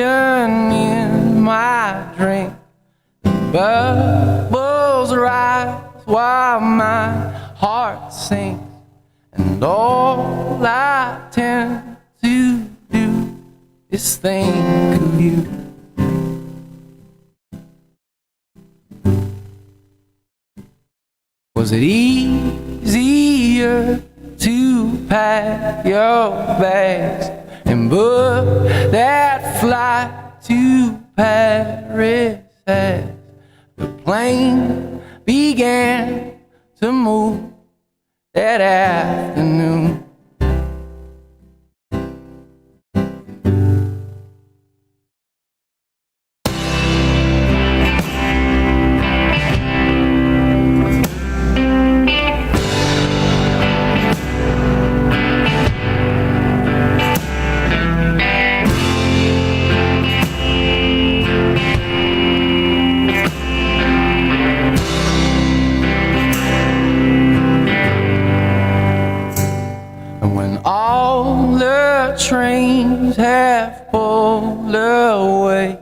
in my drink. Bubbles rise while my heart sinks, and all I tend to do is think of you. Was it easier to pack your bags and book that flight to Paris as the plane began to move that afternoon? Trains have pulled away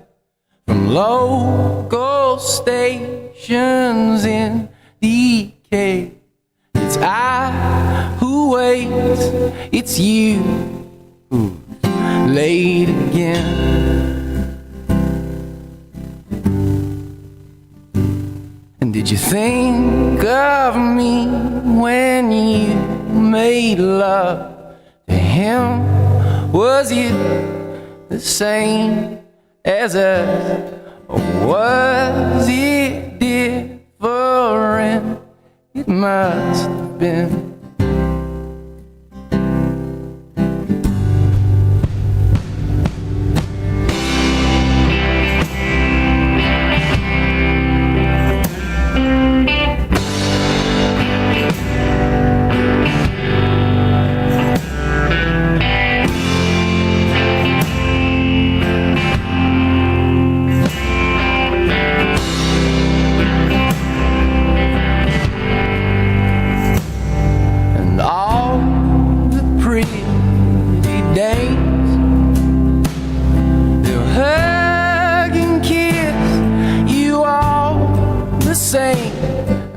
from local stations in decay. It's I who waits, it's you who's late again. And did you think of me when you made love to him? Was it the same as us, or was it different? It must have been.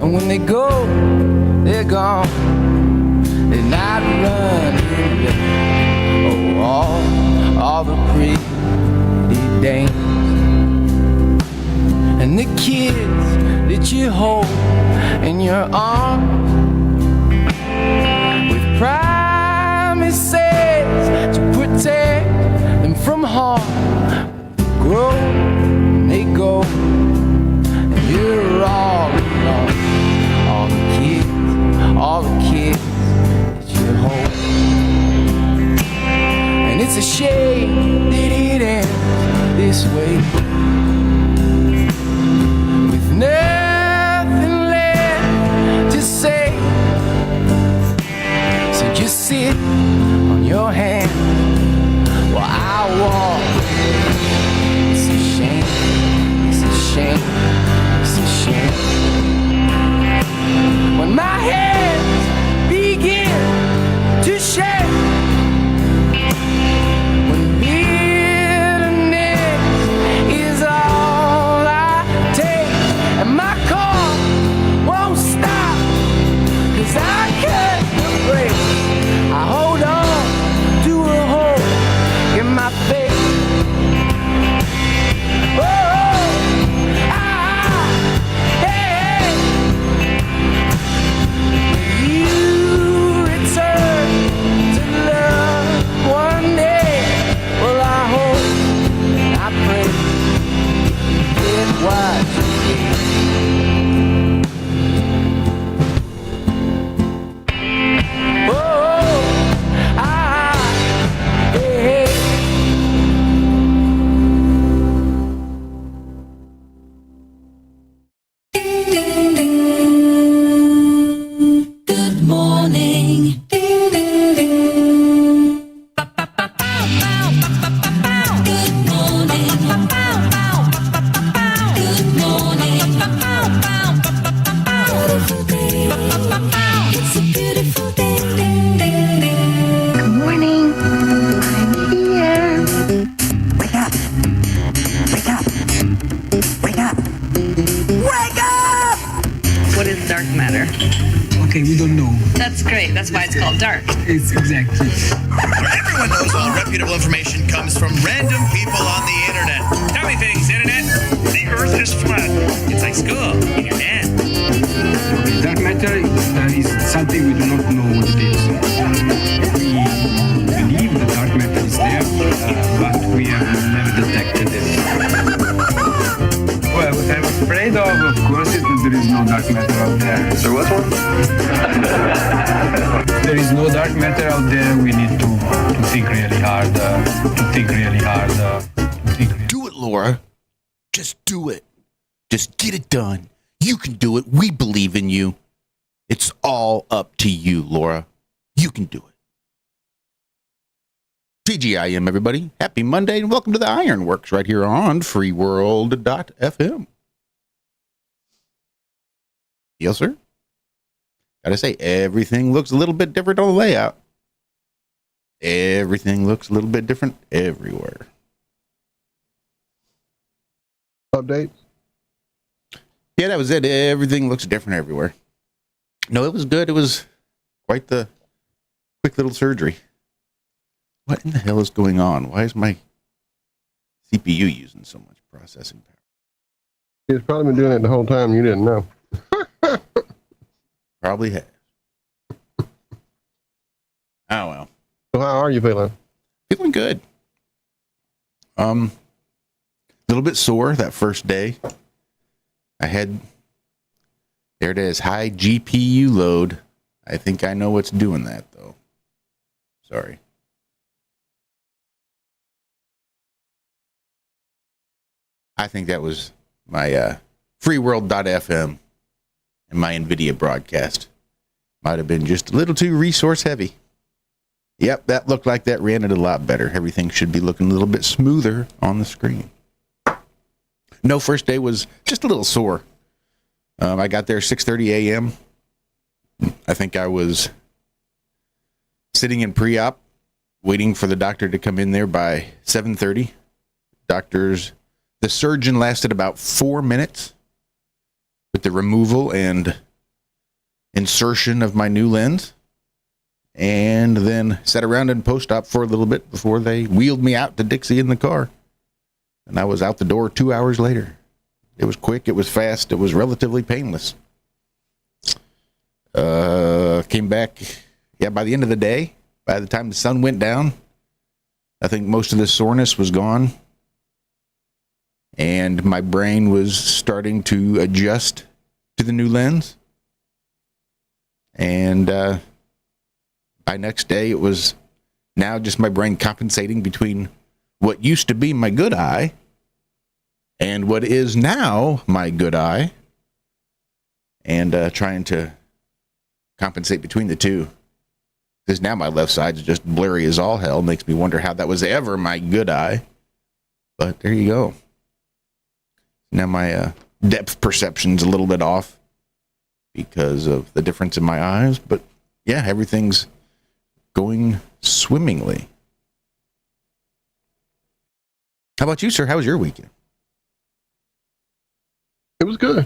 And when they go, they're gone. They're not running. Oh, all the pretty dames and the kids that you hold in your arms with promises to protect them from harm. Grow and they go, and you're all alone. All the kids that you hold. And it's a shame that it ends this way, with nothing left to say. So just sit on your hand while I walk. It's a shame, it's a shame, it's a shame. When my hands begin to shake, when bitterness is all I take, and my car won't stop, 'cause I cut the brakes. I hold on to a hole in my face. That's great. That's why it's called dark. It's exactly. Where everyone knows all reputable information comes from random people on the internet. Tell me things, internet. The earth is flat. It's like school in your head. Okay, dark matter is something we do not know what it is. We believe the dark matter is there, but we have never detected it. Well, what I'm afraid of course, is that there is no dark matter out there. There was one? There is no dark matter out there. We need to think really hard. Do it, Laura. Just do it. Just get it done. You can do it. We believe in you. It's all up to you, Laura. You can do it. TGIM, everybody. Happy Monday and welcome to the IRONWORX right here on freeworld.fm. Yes, sir. Gotta say, everything looks a little bit different on the layout. Everything looks a little bit different everywhere. Updates? Yeah, that was it. Everything looks different everywhere. No, it was good. It was quite the quick little surgery. What in the hell is going on? Why is my CPU using so much processing power? He's probably been doing it the whole time. You didn't know. Probably has. Oh, well. So how are you feeling? Feeling good. A little bit sore that first day. I had, there it is, high GPU load. I think I know what's doing that, though. Sorry. I think that was my freeworld.fm and my NVIDIA broadcast. Might have been just a little too resource heavy. Yep, that looked like that ran it a lot better. Everything should be looking a little bit smoother on the screen. No, first day was just a little sore. I got there 6:30 a.m. I think I was sitting in pre-op, waiting for the doctor to come in there by 7:30. The surgeon lasted about 4 minutes with the removal and insertion of my new lens, and then sat around in post-op for a little bit before they wheeled me out to Dixie in the car. And I was out the door 2 hours later. It was quick, it was fast, it was relatively painless. Came back, by the end of the day, by the time the sun went down, I think most of the soreness was gone. And my brain was starting to adjust to the new lens. And by next day, it was now just my brain compensating between what used to be my good eye and what is now my good eye, and trying to compensate between the two. Because now my left side's just blurry as all hell. Makes me wonder how that was ever my good eye. But there you go. Now my depth perception's a little bit off because of the difference in my eyes. But yeah, everything's going swimmingly. How about you, sir? How was your weekend? It was good.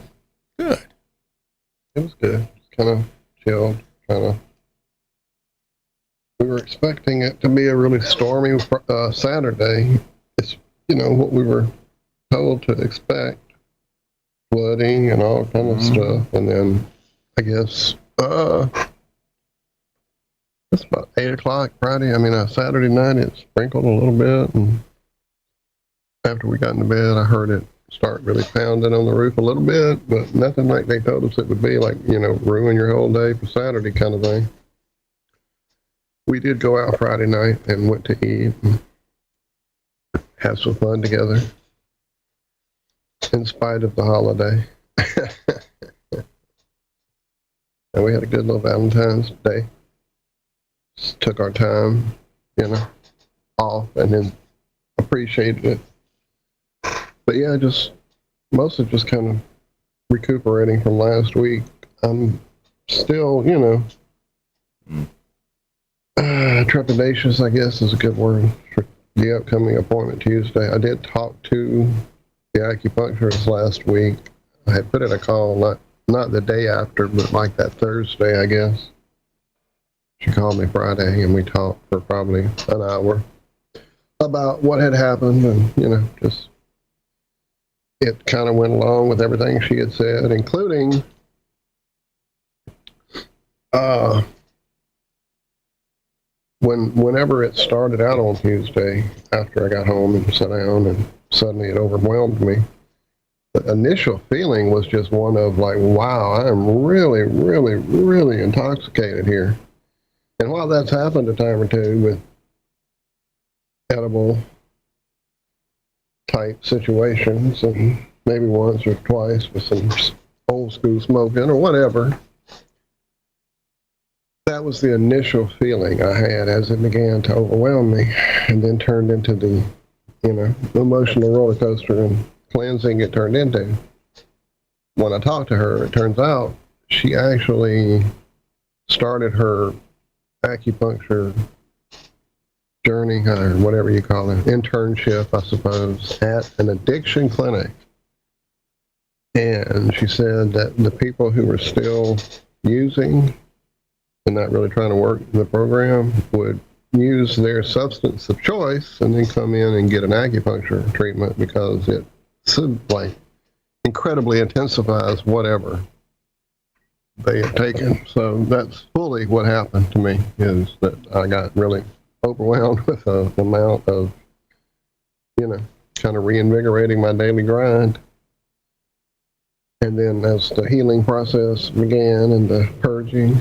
Good. It was good. Kind of chilled. We were expecting it to be a really stormy Saturday. It's, what we were told to expect. Flooding and all kind of stuff. And then, I guess, it's about 8 o'clock Friday. Saturday night, it sprinkled a little bit. And after we got into bed, I heard it start really pounding on the roof a little bit, but nothing like they told us it would be, like, ruin your whole day for Saturday kind of thing. We did go out Friday night and went to eat and have some fun together in spite of the holiday. And we had a good little Valentine's Day. Just took our time, off, and then appreciated it. But yeah, mostly just kind of recuperating from last week. I'm still, trepidatious, I guess is a good word, for the upcoming appointment Tuesday. I did talk to the acupuncturist last week. I had put in a call, not the day after, but like that Thursday, I guess. She called me Friday, and we talked for probably an hour about what had happened, and, just it kind of went along with everything she had said, including whenever it started out on Tuesday, after I got home and sat down, and suddenly it overwhelmed me. The initial feeling was just one of like, wow, I am really, really, really intoxicated here. And while that's happened a time or two with edible type situations, and maybe once or twice with some old school smoking or whatever, that was the initial feeling I had as it began to overwhelm me, and then turned into the, emotional roller coaster and cleansing it turned into. When I talked to her, it turns out she actually started her acupuncture journey, or whatever you call it, internship, I suppose, at an addiction clinic. And she said that the people who were still using and not really trying to work the program would use their substance of choice and then come in and get an acupuncture treatment because it incredibly intensifies whatever they had taken. So that's fully what happened to me, is that I got really overwhelmed with the amount of, kind of reinvigorating my daily grind. And then as the healing process began and the purging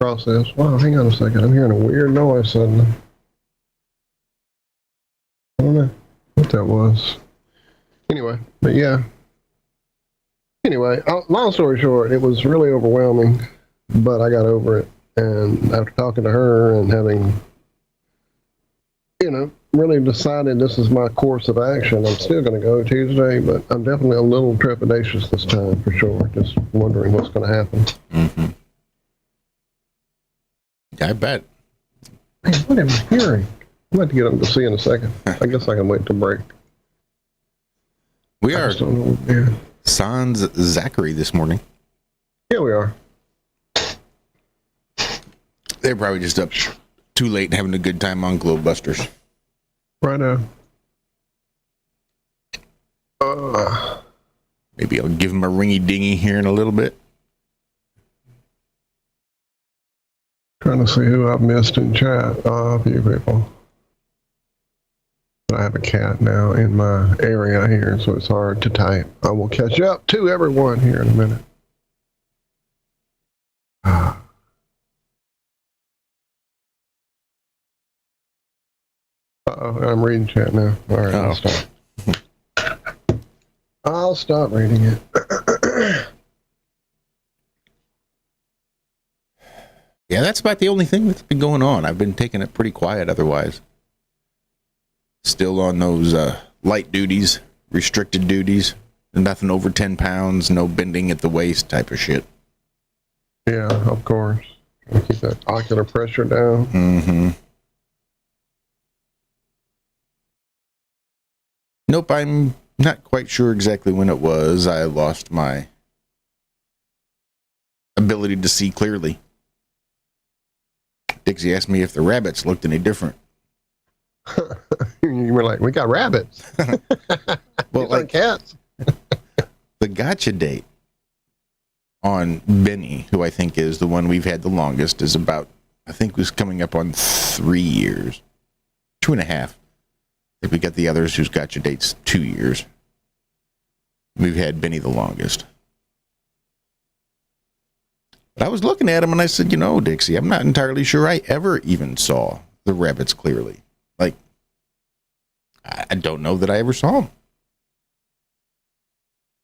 process, wow, hang on a second, I'm hearing a weird noise suddenly. I don't know what that was. Anyway, but yeah. Anyway, long story short, it was really overwhelming, but I got over it. And after talking to her and having, really decided this is my course of action, I'm still going to go Tuesday, but I'm definitely a little trepidatious this time for sure. Just wondering what's going to happen. Mm-hmm. I bet. Man, what am I hearing? I'm going to get up to see in a second. I guess I can wait to break. We are yeah. sans Zachary this morning. Yeah, we are. They're probably just up too late and having a good time on Globebusters. Right now. Maybe I'll give him a ringy dingy here in a little bit. Trying to see who I've missed in chat. A few people. But I have a cat now in my area here, so it's hard to type. I will catch up to everyone here in a minute. I'm reading chat now. All right, I'll stop. I'll stop reading it. Yeah, that's about the only thing that's been going on. I've been taking it pretty quiet otherwise. Still on those light duties, restricted duties, nothing over 10 pounds, no bending at the waist type of shit. Yeah, of course. Trying to keep that ocular pressure down. Mm-hmm. Nope, I'm not quite sure exactly when it was. I lost my ability to see clearly. Dixie asked me if the rabbits looked any different. You were like, we got rabbits. Well, like cats. The gotcha date on Benny, who I think is the one we've had the longest, is about, I think was coming up on 3 years. 2.5. I think we got the others whose gotcha date's 2 years. We've had Benny the longest. But I was looking at him and I said, Dixie, I'm not entirely sure I ever even saw the rabbits clearly. Like, I don't know that I ever saw them.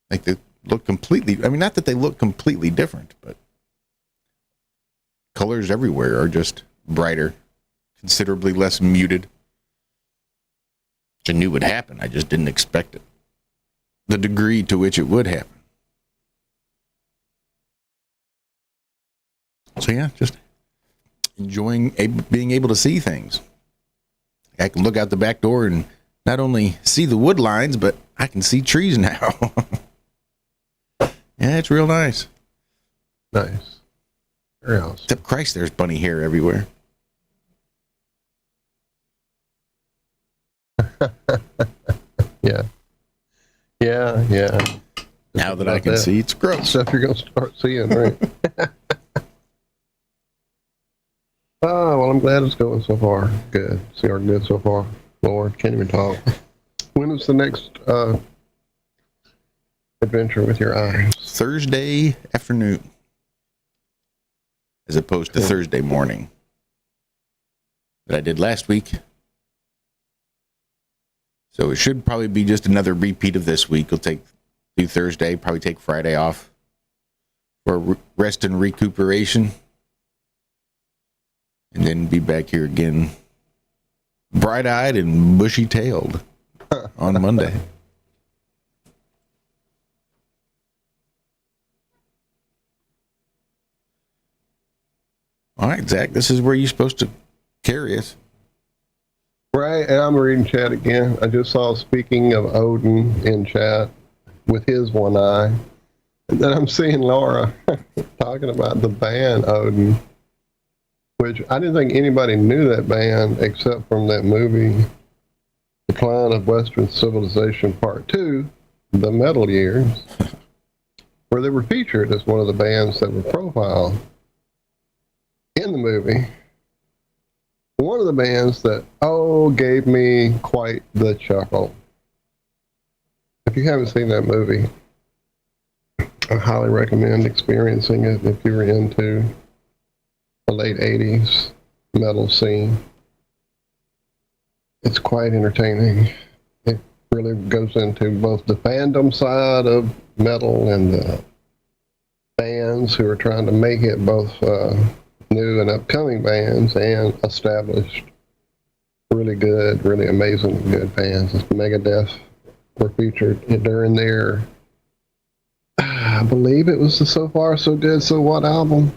Like, they look completely, not that they look completely different, but colors everywhere are just brighter, considerably less muted. Which I knew would happen. I just didn't expect it. The degree to which it would happen. So yeah, just enjoying being able to see things. I can look out the back door and not only see the wood lines, but I can see trees now. Yeah, it's real nice. Nice. Where else? Except Christ, there's bunny hair everywhere. Yeah. Now that I can see, it's gross. Stuff you're going to start seeing, right? Oh, well, I'm glad it's going so far. Good. See our good so far. Lord, can't even talk. When is the next adventure with your eyes? Thursday afternoon, as opposed to Thursday morning that I did last week. So it should probably be just another repeat of this week. We'll do Thursday, probably take Friday off for rest and recuperation, and then be back here again, bright-eyed and bushy-tailed on Monday. All right, Zach, this is where you're supposed to carry us. Right, and I'm reading chat again. I just saw, speaking of Odin in chat with his one eye, and then I'm seeing Laura talking about the band Odin, which I didn't think anybody knew that band except from that movie, Decline of Western Civilization Part 2, The Metal Years, where they were featured as one of the bands that were profiled in the movie. One of the bands that, gave me quite the chuckle. If you haven't seen that movie, I highly recommend experiencing it if you're into the late 80s metal scene. It's quite entertaining. It really goes into both the fandom side of metal and the bands who are trying to make it, both new and upcoming bands and established really good, really amazing good bands. Megadeth were featured during their, I believe it was the So Far So Good So What album,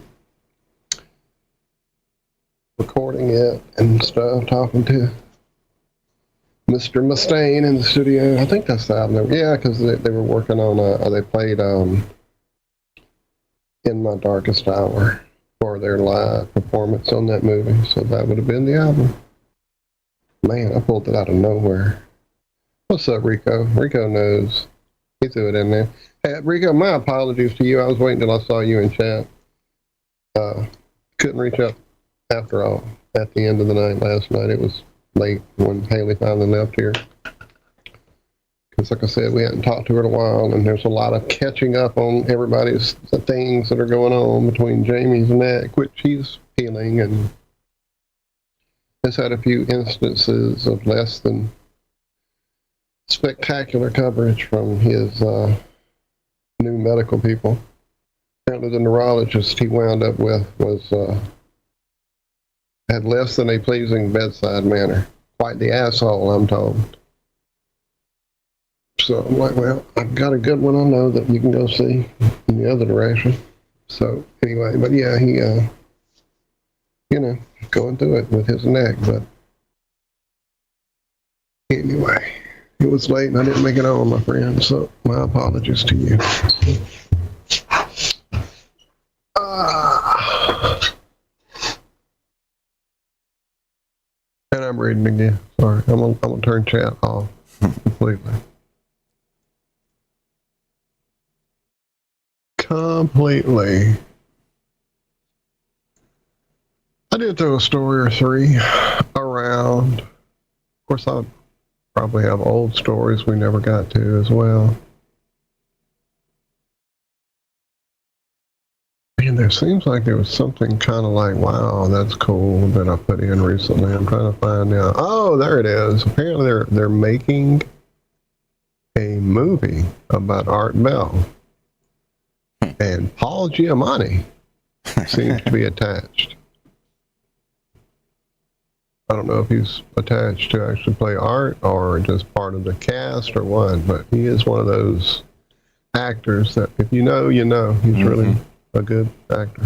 recording it and stuff, talking to Mr. Mustaine in the studio. I think that's the album. Yeah, because they were working on they played In My Darkest Hour for their live performance on that movie. So that would have been the album. Man, I pulled it out of nowhere. What's up, Rico? Rico knows. He threw it in there. Hey, Rico, my apologies to you. I was waiting till I saw you in chat. Couldn't reach out after all at the end of the night last night. It was late when Haley finally left here. Because like I said, we hadn't talked to her in a while, and there's a lot of catching up on everybody's things that are going on between Jamie's neck, which he's healing, and has had a few instances of less than spectacular coverage from his new medical people. Apparently the neurologist he wound up with was had less than a pleasing bedside manner. Quite the asshole, I'm told. So I'm like, well, I've got a good one I know that you can go see in the other direction. So anyway, but yeah, he, going through it with his neck. But anyway, it was late and I didn't make it on, my friend. So my apologies to you. And I'm reading again. Sorry, I'm gonna turn chat off completely. I did throw a story or three around. Of course, I probably have old stories we never got to as well. And there seems like there was something kind of like, wow, that's cool, that I put in recently. I'm trying to find out. Oh, there it is. Apparently they're making a movie about Art Bell. And Paul Giamatti seems to be attached. I don't know if he's attached to actually play Art or just part of the cast or what, but he is one of those actors that if you know, you know. He's really a good actor.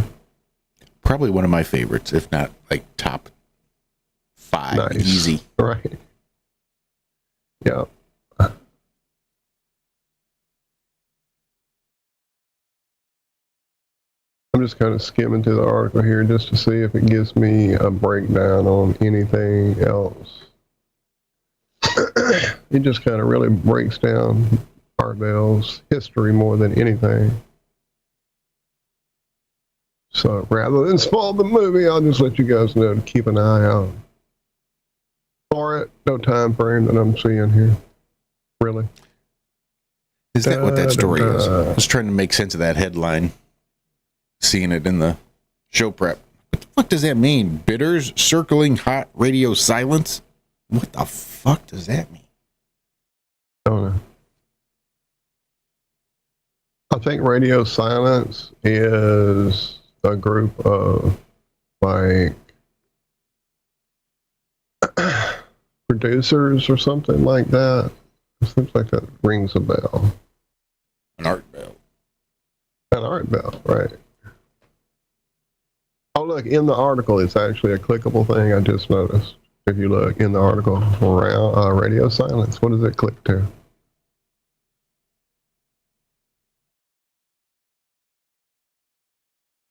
Probably one of my favorites, if not like top 5. Nice. Easy. Right. Yeah. I'm just kind of skimming through the article here just to see if it gives me a breakdown on anything else. It just kind of really breaks down Art Bell's history more than anything. So rather than spoil the movie, I'll just let you guys know to keep an eye out for it. No time frame that I'm seeing here. Really. Is that what that story is? I was trying to make sense of that headline, seeing it in the show prep. What the fuck does that mean? Bitters circling hot radio silence? What the fuck does that mean? I don't know. I think Radio Silence is a group of like producers or something like that. It seems like that rings a bell. An art bell. An art bell, right. Oh, look, in the article, it's actually a clickable thing I just noticed. If you look in the article around Radio Silence, what does it click to?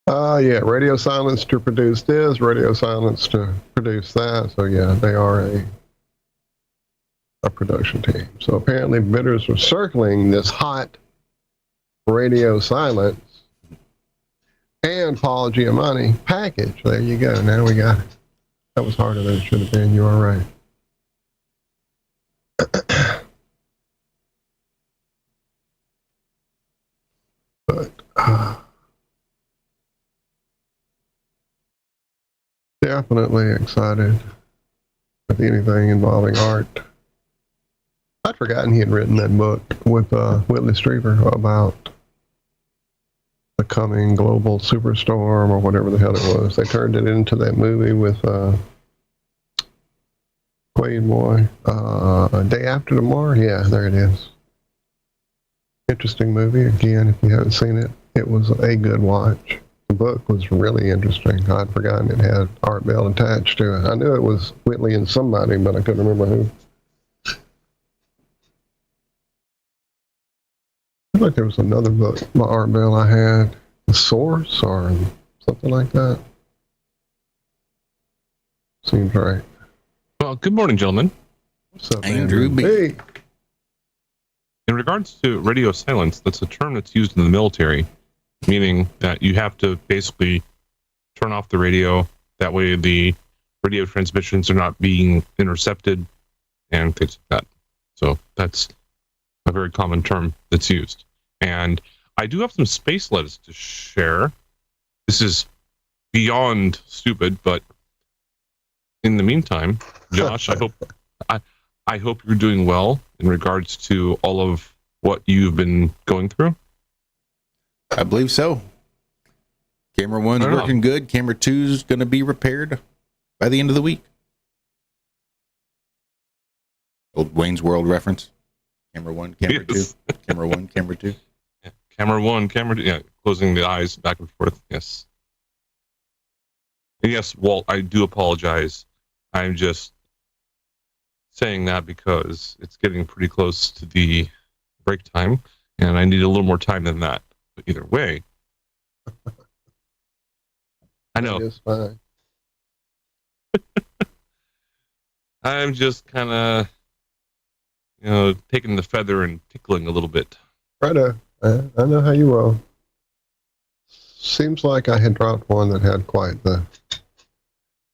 Yeah, Radio Silence to produce this, Radio Silence to produce that. So yeah, they are a production team. So apparently bidders were circling this hot Radio Silence and Paul Giamatti package. There you go. Now we got it. That was harder than it should have been. You are right. But definitely excited with anything involving art. I'd forgotten he had written that book with Whitley Strieber about the coming global superstorm or whatever the hell it was. They turned it into that movie with Quaid Boy. Day After Tomorrow? Yeah, there it is. Interesting movie. Again, if you haven't seen it, it was a good watch. The book was really interesting. I'd forgotten it had Art Bell attached to it. I knew it was Whitley and somebody, but I couldn't remember who. I feel like there was another book by Art Bell I had, The Source or something like that. Seems right. Well, good morning, gentlemen. What's up, Andrew B. Hey. In regards to radio silence, that's a term that's used in the military, meaning that you have to basically turn off the radio. That way the radio transmissions are not being intercepted and things like that. So that's a very common term that's used. And I do have some space letters to share. This is beyond stupid, but in the meantime, Josh, I hope you're doing well in regards to all of what you've been going through. I believe so. Camera 1's working good. Camera 2's going to be repaired by the end of the week. Old Wayne's World reference. Camera 1, camera 2. Camera 1, camera 2. Yeah. Camera 1, camera 2. Yeah, closing the eyes back and forth. Yes. And yes, Walt, I do apologize. I'm just saying that because it's getting pretty close to the break time, and I need a little more time than that. But either way, I know. It's fine. I'm just kind of, taking the feather and tickling a little bit. Righto. I know how you roll. Seems like I had dropped one that had quite the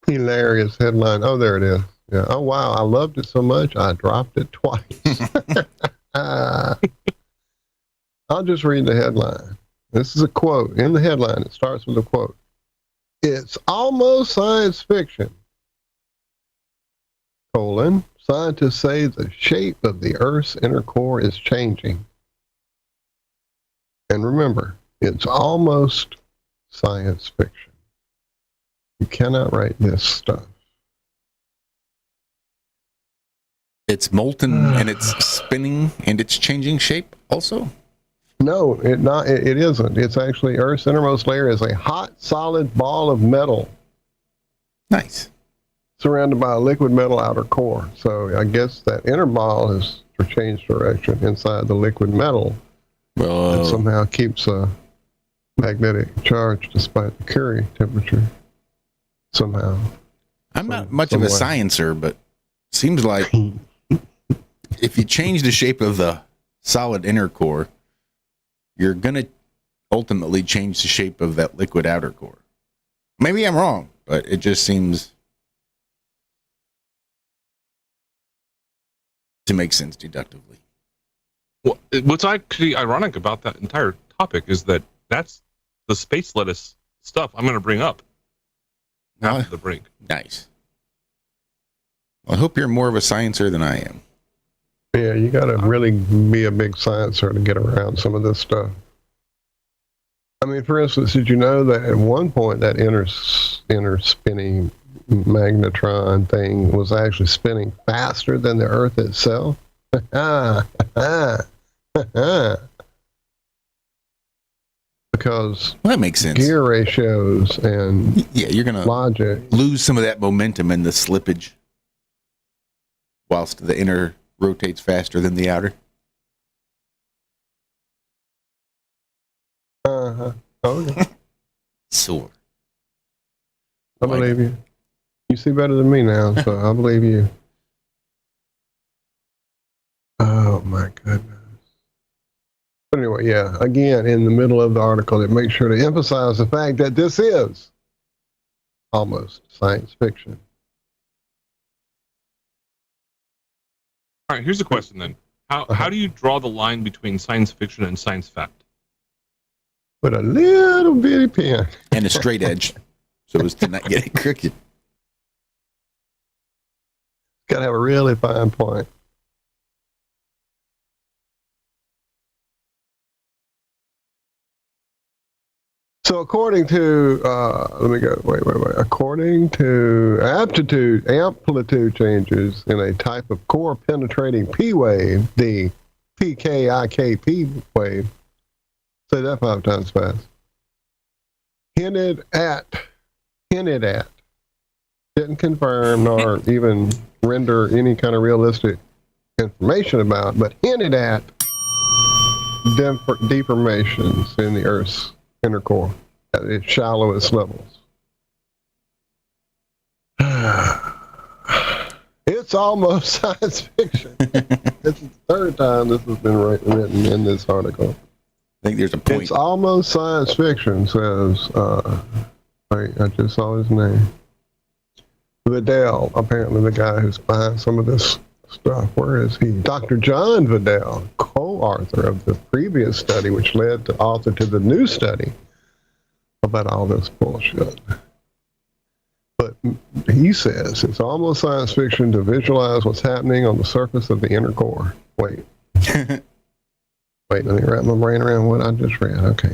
hilarious headline. Oh, there it is. Yeah. Oh, wow. I loved it so much, I dropped it twice. I'll just read the headline. This is a quote. In the headline, it starts with a quote. It's almost science fiction. Scientists say the shape of the Earth's inner core is changing. And remember, it's almost science fiction. You cannot write this stuff. It's molten and it's spinning and it's changing shape also? No, it isn't. It's actually Earth's innermost layer is a hot, solid ball of metal. Nice. Surrounded by a liquid metal outer core. So I guess that inner ball has changed direction inside the liquid metal. Well, it somehow keeps magnetic charge despite the Curie temperature somehow. I'm not much of a sciencer, but seems like if you change the shape of the solid inner core, you're going to ultimately change the shape of that liquid outer core. Maybe I'm wrong, but it just seems to make sense deductively. Well, what's actually ironic about that entire topic is that that's the space lettuce stuff I'm going to bring up after the break. Nice. Well, I hope you're more of a sciencer than I am. Yeah, you got to really be a big sciencer to get around some of this stuff. I mean, for instance, did you know that at one point that inner spinning magnetron thing was actually spinning faster than the Earth itself? Because that makes sense. Gear ratios and you're gonna logic lose some of that momentum in the slippage, whilst the inner rotates faster than the outer. Oh, yeah. Sore. I believe you. You see better than me now, so I believe you. Oh my goodness. But anyway, yeah, again, in the middle of the article, it makes sure to emphasize the fact that this is almost science fiction. All right, here's a question then. How do you draw the line between science fiction and science fact? With a little bitty pen. And a straight edge, so as to not get it crooked. Got to have a really fine point. So according to, according to amplitude changes in a type of core penetrating P wave, the PKIKP wave, say that 5 times fast, hinted at, didn't confirm nor even render any kind of realistic information about, but hinted at deformations in the Earth's inner core at its shallowest levels. It's almost science fiction. This is the third time this has been written in this article. I think there's a point. It's almost science fiction, says, wait, I just saw his name. Vidal, apparently the guy who's behind some of this stuff. Where is he? Dr. John Vidal, co-author of the previous study, which led to author to the new study about all this bullshit. But he says it's almost science fiction to visualize what's happening on the surface of the inner core. Wait, let me wrap my brain around what I just read. Okay,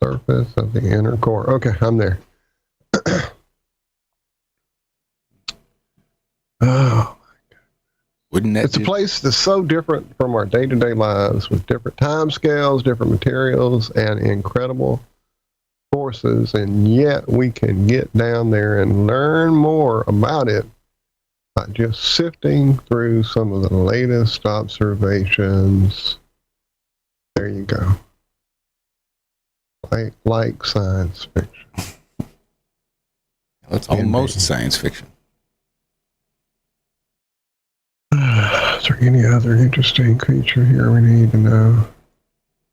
surface of the inner core. Okay, I'm there. Oh, wouldn't that? It's a place that's so different from our day-to-day lives, with different time scales, different materials, and incredible forces, and yet we can get down there and learn more about it by just sifting through some of the latest observations. There you go. Like science fiction. It's almost science fiction. Is there any other interesting creature here we need to know?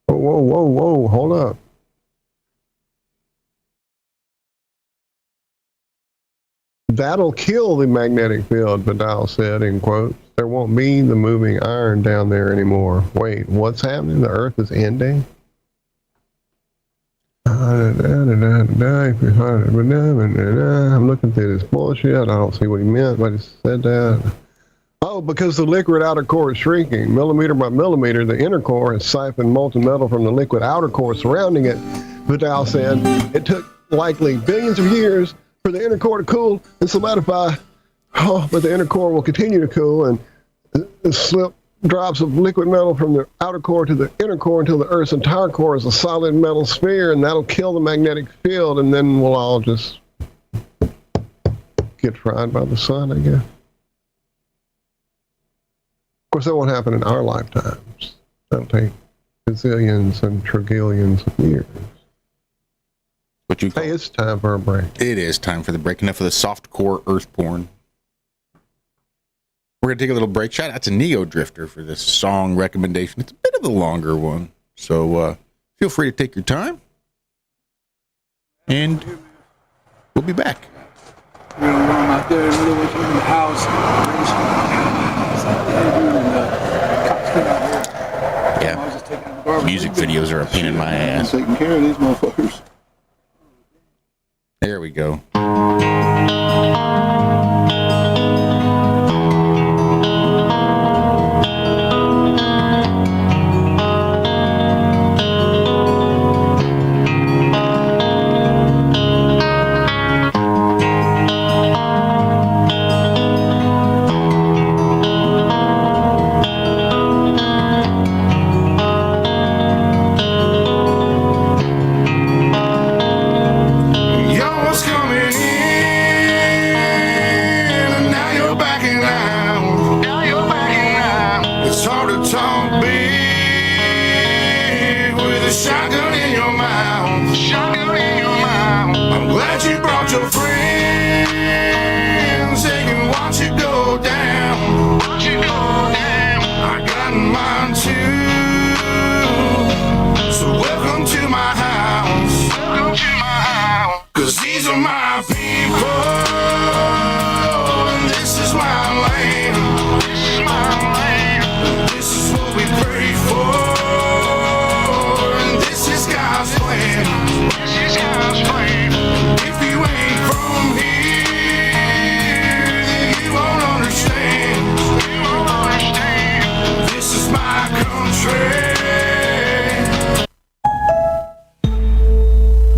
Whoa, hold up. That'll kill the magnetic field, Vidal said in quotes. There won't be the moving iron down there anymore. Wait, what's happening? The Earth is ending? I'm looking through this bullshit. I don't see what he meant, but he said that. Oh, because the liquid outer core is shrinking. Millimeter by millimeter, the inner core has siphoned molten metal from the liquid outer core surrounding it. Vidal said it took likely billions of years for the inner core to cool and solidify. Oh, but the inner core will continue to cool and slip drops of liquid metal from the outer core to the inner core until the Earth's entire core is a solid metal sphere, and that'll kill the magnetic field, and then we'll all just get fried by the sun, I guess. Of course, that won't happen in our lifetimes. That'll take gazillions and trillions of years. What you call Hey, it's time for a break. It is time for the break. Enough of the softcore earth porn. We're going to take a little break. Shout out to Neo Drifter for this song recommendation. It's a bit of a longer one, so feel free to take your time. And we'll be back. You know, when I'm out there in the middle of the house, Yeah. Music videos are a pain in my ass. I'm taking care of these motherfuckers. There we go.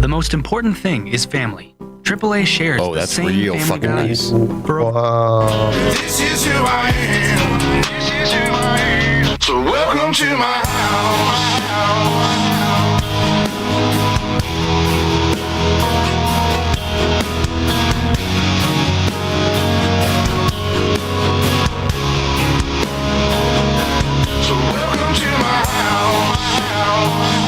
The most important thing is family. AAA shares Oh, the that's same real family fucking values. nice. For Wow. This is who I am. This is who I am. So welcome to my house. So welcome to my house.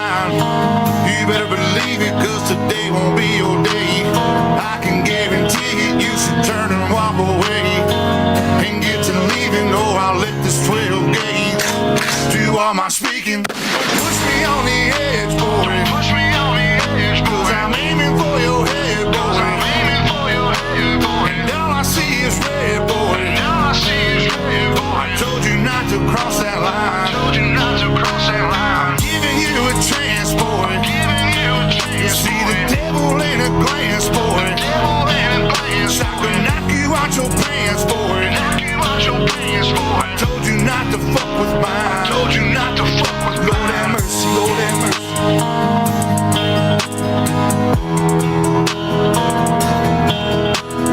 You better believe it, cause today won't be your day. I can guarantee it, you should turn and walk away and get to leaving. Oh, I'll let this 12 gauge do all my speaking. Push me on the edge, boy. Push me on the edge, boy. Cause I'm aiming for your head, boy. Cause I'm aiming for your head, boy. And all I see is red, boy. And all I see is red, boy. I told you not to cross that line. I told you not to cross that line. I'm giving you a chance, boy. I'm giving you a chance, see boy. The devil in a glance, boy. The devil in a glance, I could knock you out your pants, boy. Knock you out your pants, boy. I told you not to fuck with mine. I told you not to fuck with mine. Lord have mercy, Lord have mercy.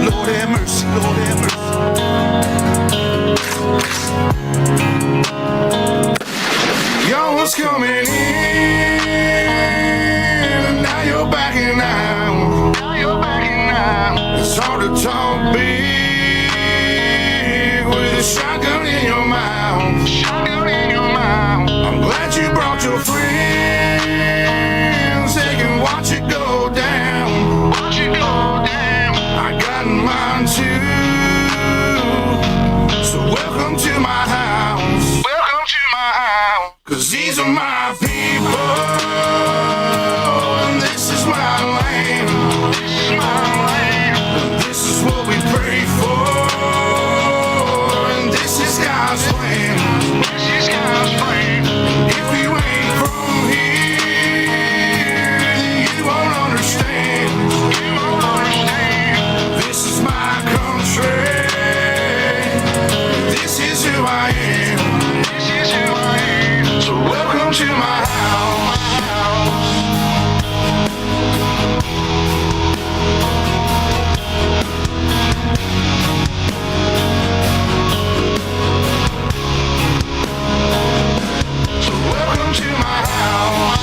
Lord have mercy, Lord have mercy. Y'all was coming in, and now you're backing out. Now you're backing out. It's hard to talk big with a shotgun in your mouth. Shotgun in your mouth. I'm glad you brought your friends. They can watch it go down. Watch it go down. I got mine too. So welcome to my house. Welcome to my house. Cause these are my people. And this is my land. This is my land. And this is what we pray for. And this is God's plan. This is God's plan. If you ain't from here, then you won't understand. You won't understand. This is my country. This is who I am. This is who I am. So welcome to my house. So welcome to my house.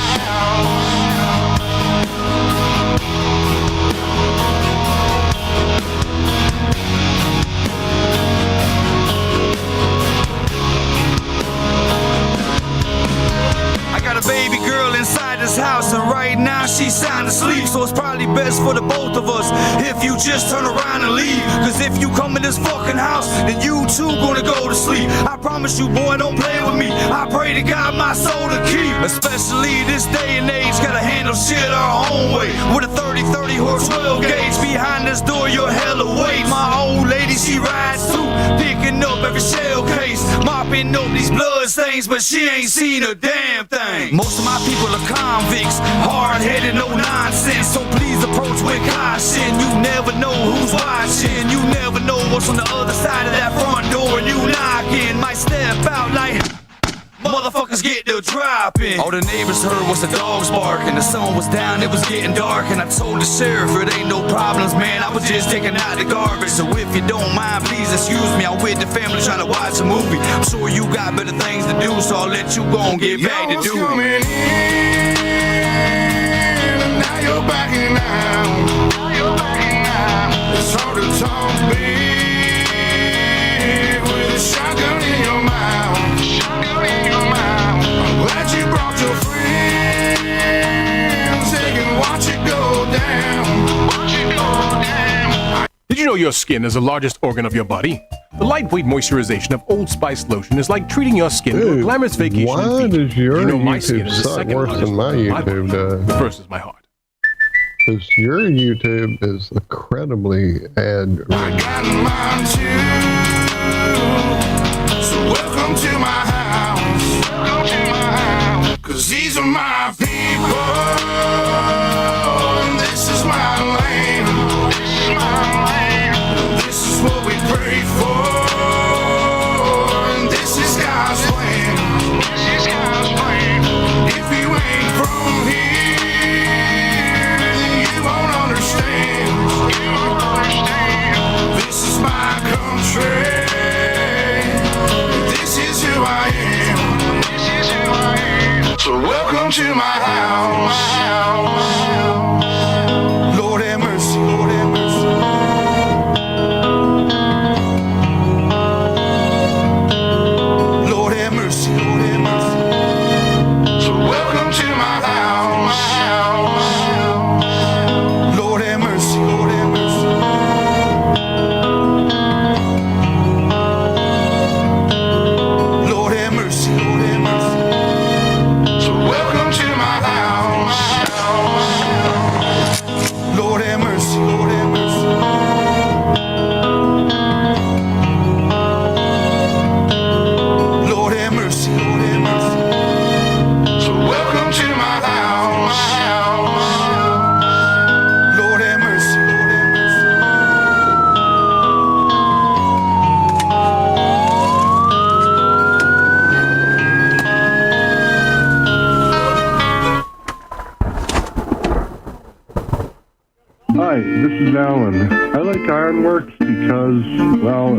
be best for the both of us if you just turn around and leave. Cause if you come in this fucking house, then you too gonna go to sleep. I promise you, boy, don't play with me. I pray to God my soul to keep. Especially this day and age, gotta handle shit our own way. With a 30-30 horse 12 gauge behind this door, you're hella weight. My old lady, she rides too, picking up every shell case, mopping up these blood stains, but she ain't seen a damn thing. Most of my people are convicts, hard-headed, no nonsense. So please approach with caution. You never know who's watching. You never know what's on the other side of that front door. And you knocking, might step out like motherfuckers get to dropping. All the neighbors heard was the dogs barking. The sun was down, it was getting dark. And I told the sheriff it ain't no problems, man, I was just taking out the garbage. So if you don't mind, please excuse me. I'm with the family trying to watch a movie. I'm sure you got better things to do, so I'll let you go and get back to duty. Coming in, and now you're backing out. It's hard to talk big with a shotgun in your mouth. I'm glad you brought your friends. They can watch it go down. Did you know your skin is the largest organ of your body? The lightweight moisturization of Old Spice lotion is like treating your skin to a glamorous vacation. Why does your my skin YouTube is the suck second worse largest than my organ of body. YouTube does? The first is my heart. Because your YouTube is incredibly ad-rich. I got mine too. So welcome to my house. Cause these are my people. And this is my land. This is what we pray for. And this is God's plan. If you ain't from here, then you won't understand. This is my country. This is who I am. So welcome to my house. Lord have mercy, Lord have mercy. Lord have mercy, Lord have mercy. So welcome to my house. Lord have mercy, Lord have mercy. Lord have mercy, Lord have mercy. So welcome to my house. Lord have mercy, Lord have mercy. Lord have mercy, Lord have mercy. So welcome to my house. Lord have mercy, Lord have mercy. Hi, this is Alan. I like IRONWORX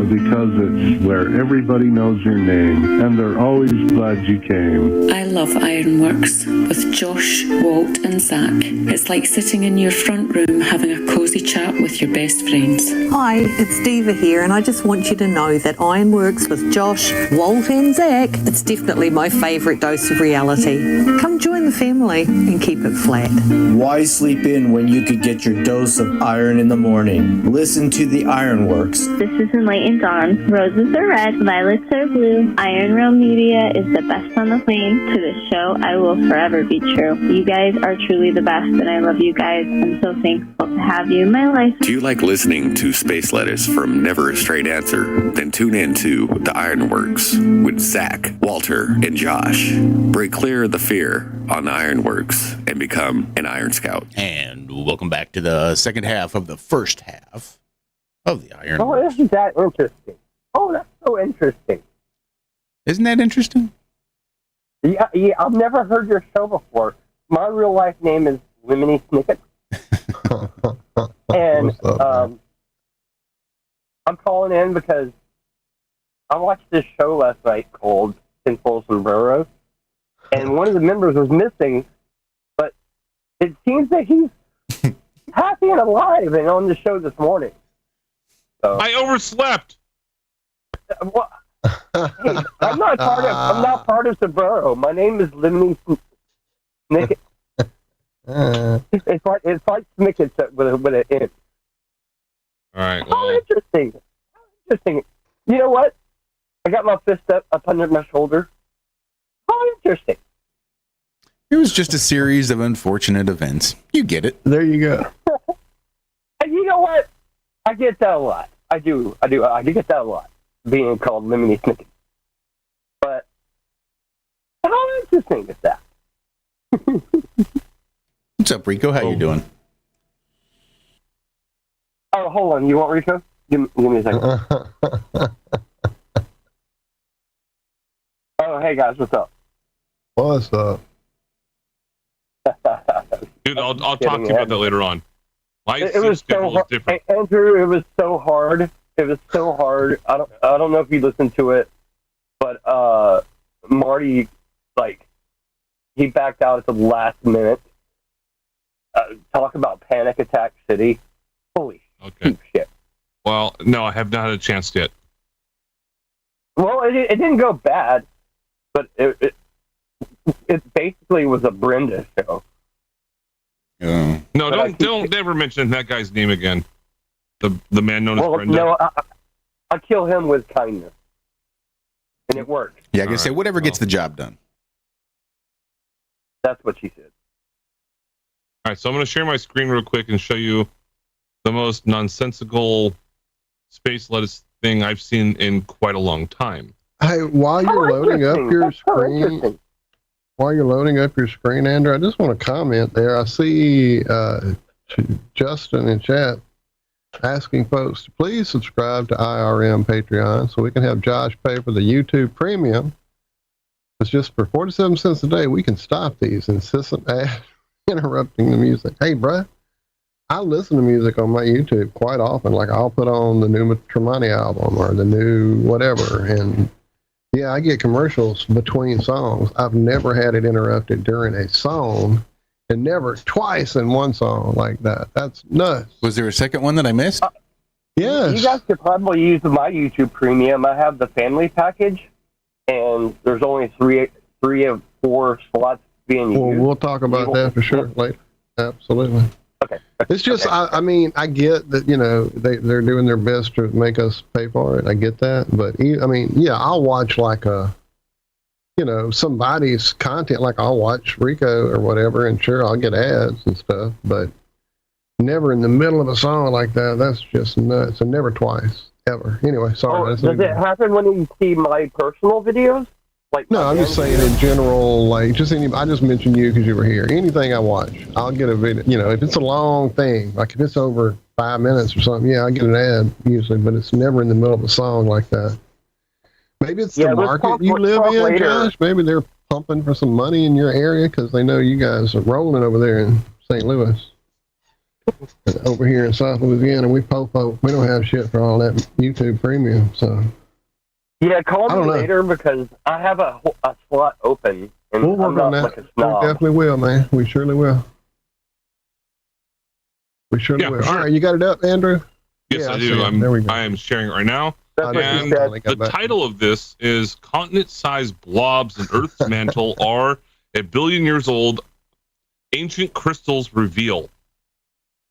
because it's where everybody knows your name, and they're always glad you came. I love IRONWORX with Josh, Walt and Zack. It's like sitting in your front room having a cozy chat with your best friends. Hi, it's Diva here, and I just want you to know that IRONWORX with Josh, Walt and Zack, it's definitely my favourite dose of reality. Come join the family and keep it flat. Why sleep in when you could get your dose of iron in the morning? Listen to the IRONWORX. This is Enlightened Dawn. Roses are red, violets are blue. Ironrealmmedia is the best on the plane. To this show, I will forever be true. You guys are truly the best, and I love you guys. I'm so thankful to have you in my life. Do you like listening to space letters from Never a Straight Answer? Then tune in to the IRONWORX with Zack, Walter, and Josh. Break clear of the fear on the IRONWORX and become an Iron Scout. And welcome back to the second half of the first half of the IRONWORX. Oh, isn't that interesting? Oh, that's so interesting. Isn't that interesting? Yeah, I've never heard your show before. My real life name is Lemony Snicket. And I'm calling in because I watched this show last night called Senseless and one of the members was missing, but it seems that he's happy and alive and on the show this morning. So, I overslept. Well, hey, I'm not part of Saburo. My name is Lemony Snicket. It's like Snickets with an N. All right. How interesting. Interesting. You know what? I got my fist up under my shoulder. How interesting. It was just a series of unfortunate events. You get it. There you go. And you know what? I get that a lot. I do get that a lot. Being called Lemony Snicket. But how interesting is that? What's up, Rico? How you doing? Oh, hold on. You want Rico? Give me a second. Oh, hey guys, what's up? What's up? Dude, I'll talk to you about that later on. My It was so hard. different. Hey, Andrew, it was so hard. It was so hard. I don't know if you listened to it, but Marty, he backed out at the last minute. Talk about Panic Attack City. Holy shit. Well, no, I have not had a chance yet. Well, it didn't go bad, but it basically was a Brenda show. No, don't ever mention that guy's name again. The man known as Brenda. No, I kill him with kindness, and it worked. Yeah, I can say whatever gets the job done. That's what she said. All right, so I'm going to share my screen real quick and show you the most nonsensical space lettuce thing I've seen in quite a long time. Hey, while you're loading up your screen, Andrew, I just want to comment there. I see Justin in chat asking folks to please subscribe to IRM Patreon so we can have Josh pay for the YouTube Premium. It's just for 47 cents a day. We can stop these incessant ads interrupting the music. Hey, bruh, I listen to music on my YouTube quite often. Like, I'll put on the new Tremonti album or the new whatever, and yeah, I get commercials between songs. I've never had it interrupted during a song, and never twice in one song like that. That's nuts. Was there a second one that I missed? Yes. You guys could probably use my YouTube Premium. I have the family package, and there's only three of 4 slots being used. Well, we'll talk about that for sure later. Absolutely. Okay. It's just, I mean, I get that, they're doing their best to make us pay for it. I get that. But, I mean, yeah, I'll watch somebody's content. Like, I'll watch Rico or whatever, and sure, I'll get ads and stuff. But never in the middle of a song like that. That's just nuts. And never twice, ever. Anyway, sorry. Does it happen when you see my personal videos? No, I'm just saying in general, I just mentioned you because you were here. Anything I watch, I'll get a video. If it's a long thing, like if it's over 5 minutes or something, yeah, I get an ad usually, but it's never in the middle of a song like that. Maybe it's the market you live in, Josh. Maybe they're pumping for some money in your area because they know you guys are rolling over there in St. Louis. Over here in South Louisiana, we popo. We don't have shit for all that YouTube Premium, so. Yeah, call me later because I have a slot open. And we'll work on that. We definitely will, man. We surely will. We surely will. Sure. All right, you got it up, Andrew? Yes, I do. I am sharing it right now. And the title of this is Continent-Sized Blobs in Earth's Mantle Are a Billion Years Old. Ancient Crystals Reveal.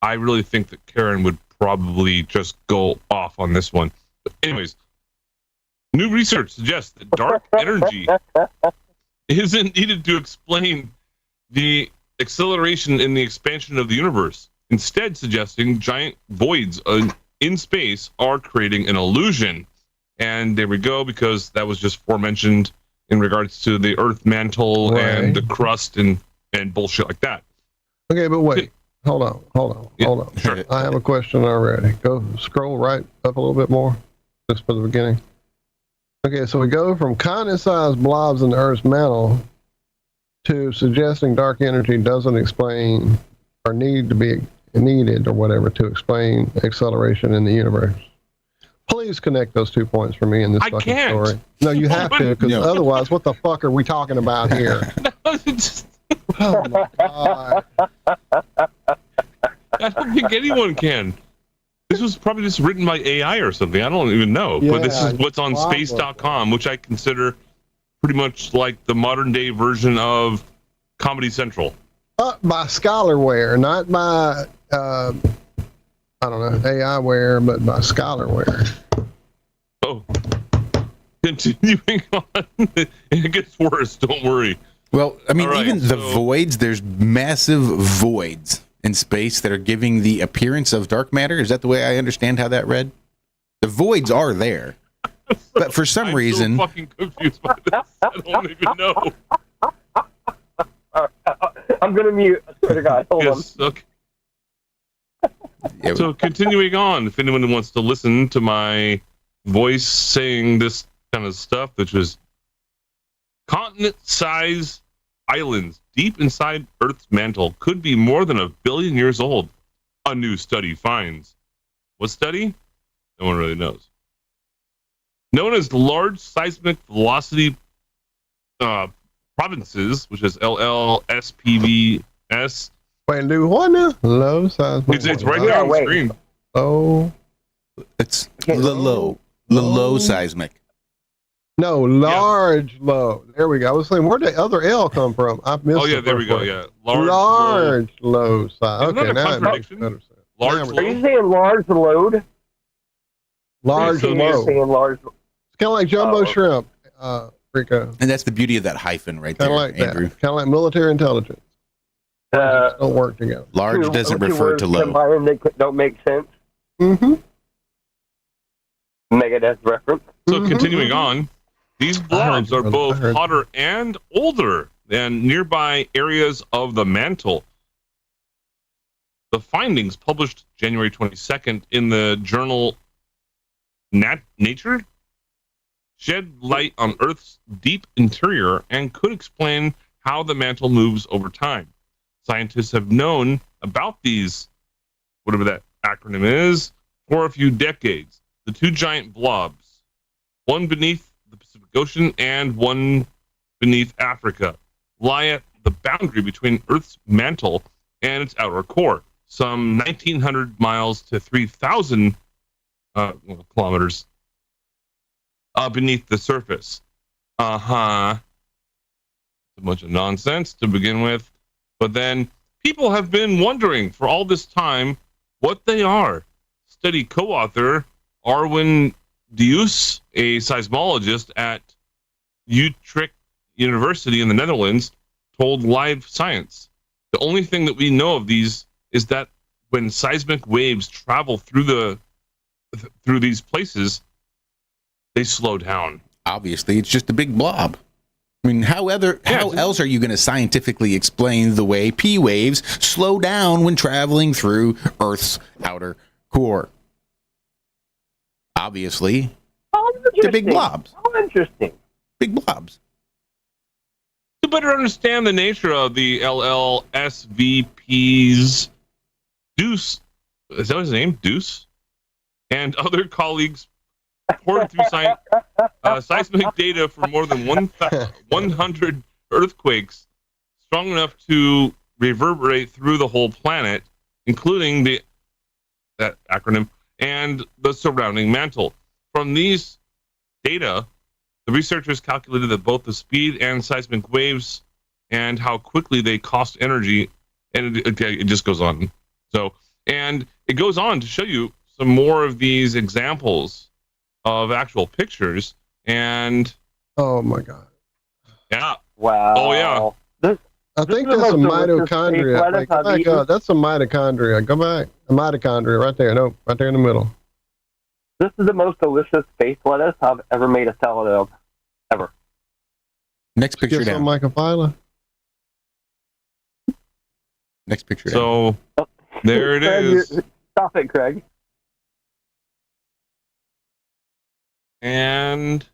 I really think that Karen would probably just go off on this one. But anyways, new research suggests that dark energy isn't needed to explain the acceleration in the expansion of the universe, instead suggesting giant voids in space are creating an illusion. And there we go, because that was just forementioned in regards to the Earth mantle and the crust and bullshit like that. Okay, but wait. Hold on. Sure. I have a question already. Go scroll right up a little bit more, just for the beginning. Okay, so we go from continent-sized blobs in the Earth's mantle to suggesting dark energy doesn't explain or need to be needed or whatever to explain acceleration in the universe. Please connect those 2 points for me in this fucking story. No, you have to, because otherwise, what the fuck are we talking about here? Oh my God. I don't think anyone can. This was probably just written by AI or something. I don't even know. But this is what's on space.com, which I consider pretty much like the modern day version of Comedy Central. By scholarware, not by I don't know, AIware, but by scholarware. Oh, continuing on, it gets worse. Don't worry. Well, I mean, All right, even the voids, there's massive voids in space that are giving the appearance of dark matter. Is that the way I understand how that read? The voids are there, but for some reason, so fucking confused by this. I don't even know. I'm gonna mute. I swear to God. Hold on. Okay. So continuing on, if anyone wants to listen to my voice saying this kind of stuff, which was continent-sized islands deep inside Earth's mantle could be more than 1 billion years old, a new study finds. What study? No one really knows. Known as large seismic velocity provinces, which is LLSPVS. Wait, do what now? Low seismic. It's right there on the screen. Oh, it's low seismic. No, large low. There we go. I was saying, where'd the other L come from? I missed. Oh yeah, there we go. Yeah, large low size. Okay, now it makes better sense. Large. Are you saying large load? Large You're low. saying large. It's kind of like jumbo shrimp, Rico. And that's the beauty of that hyphen right Kind there, of like Andrew. that. Kind of like military intelligence. Don't work together. Large doesn't refer to low. Combined, they don't make sense. Mm-hmm. Megadeth reference. So continuing on, these blobs are both hotter and older than nearby areas of the mantle. The findings, published January 22nd in the journal Nature, shed light on Earth's deep interior and could explain how the mantle moves over time. Scientists have known about these, whatever that acronym is, for a few decades. The two giant blobs, one beneath the Pacific Ocean and one beneath Africa, lie at the boundary between Earth's mantle and its outer core, some 1,900 miles to 3,000 kilometers beneath the surface. It's a bunch of nonsense to begin with, but then people have been wondering for all this time what they are. Study co-author Arwin Deus, a seismologist at Utrecht University in the Netherlands, told Live Science, the only thing that we know of these is that when seismic waves travel through these places, they slow down. Obviously, it's just a big blob. I mean, how else are you going to scientifically explain the way P waves slow down when traveling through Earth's outer core? Obviously, they're big blobs. How interesting. Big blobs. To better understand the nature of the LLSVP's Deuce, is that his name? Deuce? And other colleagues poured through seismic data for more than 100 earthquakes strong enough to reverberate through the whole planet, including that acronym, and the surrounding mantle. From these data, the researchers calculated that both the speed and seismic waves and how quickly they cost energy, and it just goes on. So, and it goes on to show you some more of these examples of actual pictures, and oh my God, yeah, wow, oh yeah. I think that's a mitochondria. Like, that's a mitochondria. Go back. A mitochondria right there. No, right there in the middle. This is the most delicious space lettuce I've ever made a salad of, ever. Next picture down. Mycophylla. Next picture down. So, there it is. Stop it, Craig. And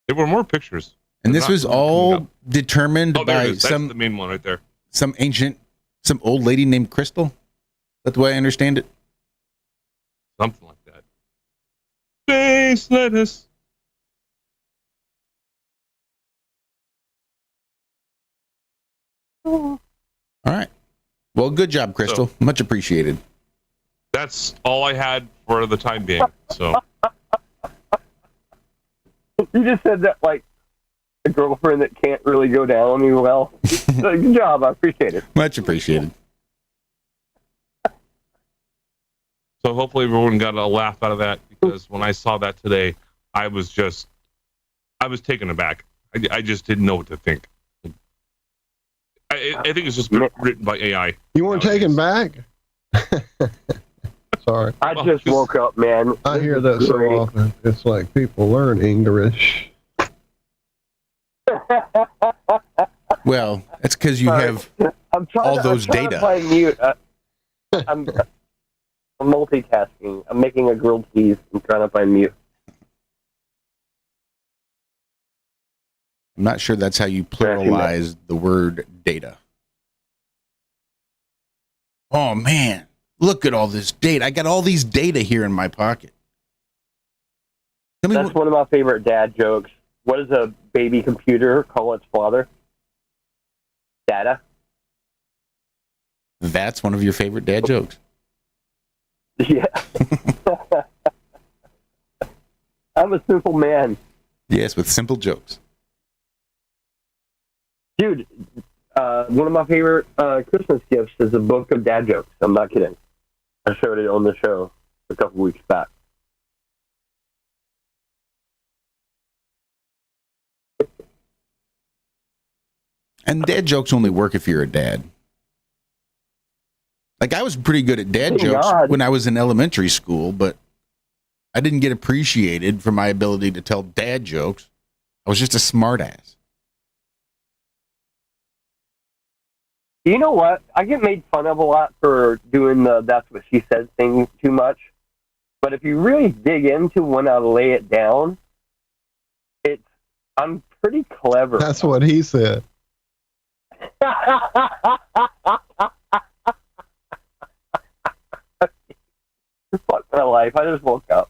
there were more pictures. And this was all determined by some the main one right there. Some old lady named Crystal. That's the way I understand it. Something like that. Space lettuce. All right. Well, good job, Crystal. So, much appreciated. That's all I had for the time being. So you just said that like a girlfriend that can't really go down on me well. So, good job. I appreciate it. Much appreciated. So hopefully everyone got a laugh out of that, because when I saw that today, I was taken aback. I just didn't know what to think. I think it's just written by AI. You weren't taken back? Sorry. I just woke up, man. I hear that so often. It's like people learn English. Well, it's because you have all those data. To find mute. I'm multitasking. I'm making a grilled cheese. I'm trying to find mute. I'm not sure that's how you pluralize the word data. Oh, man. Look at all this data. I got all these data here in my pocket. That's one of my favorite dad jokes. What does a baby computer call its father? Data. That's one of your favorite dad jokes. Yeah. I'm a simple man. Yes, with simple jokes. Dude, one of my favorite Christmas gifts is a book of dad jokes. I'm not kidding. I showed it on the show a couple weeks back. And dad jokes only work if you're a dad. Like, I was pretty good at dad jokes when I was in elementary school, but I didn't get appreciated for my ability to tell dad jokes. I was just a smart ass. You know what? I get made fun of a lot for doing the "that's what she said" thing too much. But if you really dig into when I lay it down, I'm pretty clever. That's what he said. Fuck my life. I just woke up.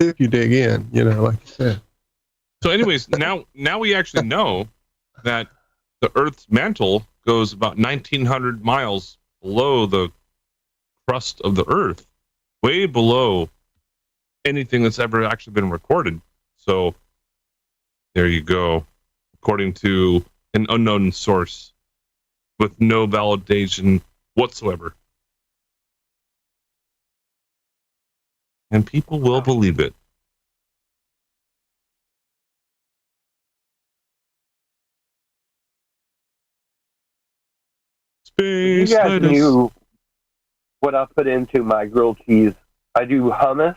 If you dig in, like you said. So anyways, now we actually know that the Earth's mantle goes about 1,900 miles below the crust of the Earth, way below anything that's ever actually been recorded. So there you go. According to an unknown source with no validation whatsoever. And people will believe it. Space You guys lettuce. knew what I put into my grilled cheese. I do hummus,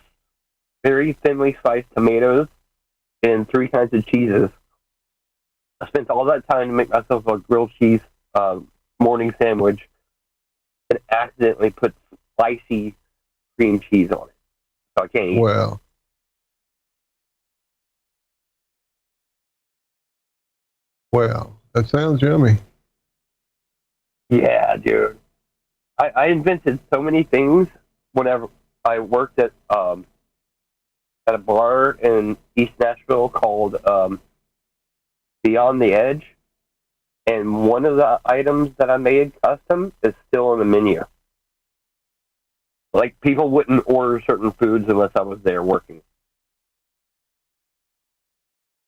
very thinly sliced tomatoes, and 3 kinds of cheeses. I spent all that time to make myself a grilled cheese morning sandwich and accidentally put spicy cream cheese on it. So I can't eat. Well, that sounds yummy. Yeah, dude. I invented so many things whenever I worked at a bar in East Nashville called Beyond the Edge, and one of the items that I made custom is still on the menu. Like, people wouldn't order certain foods unless I was there working.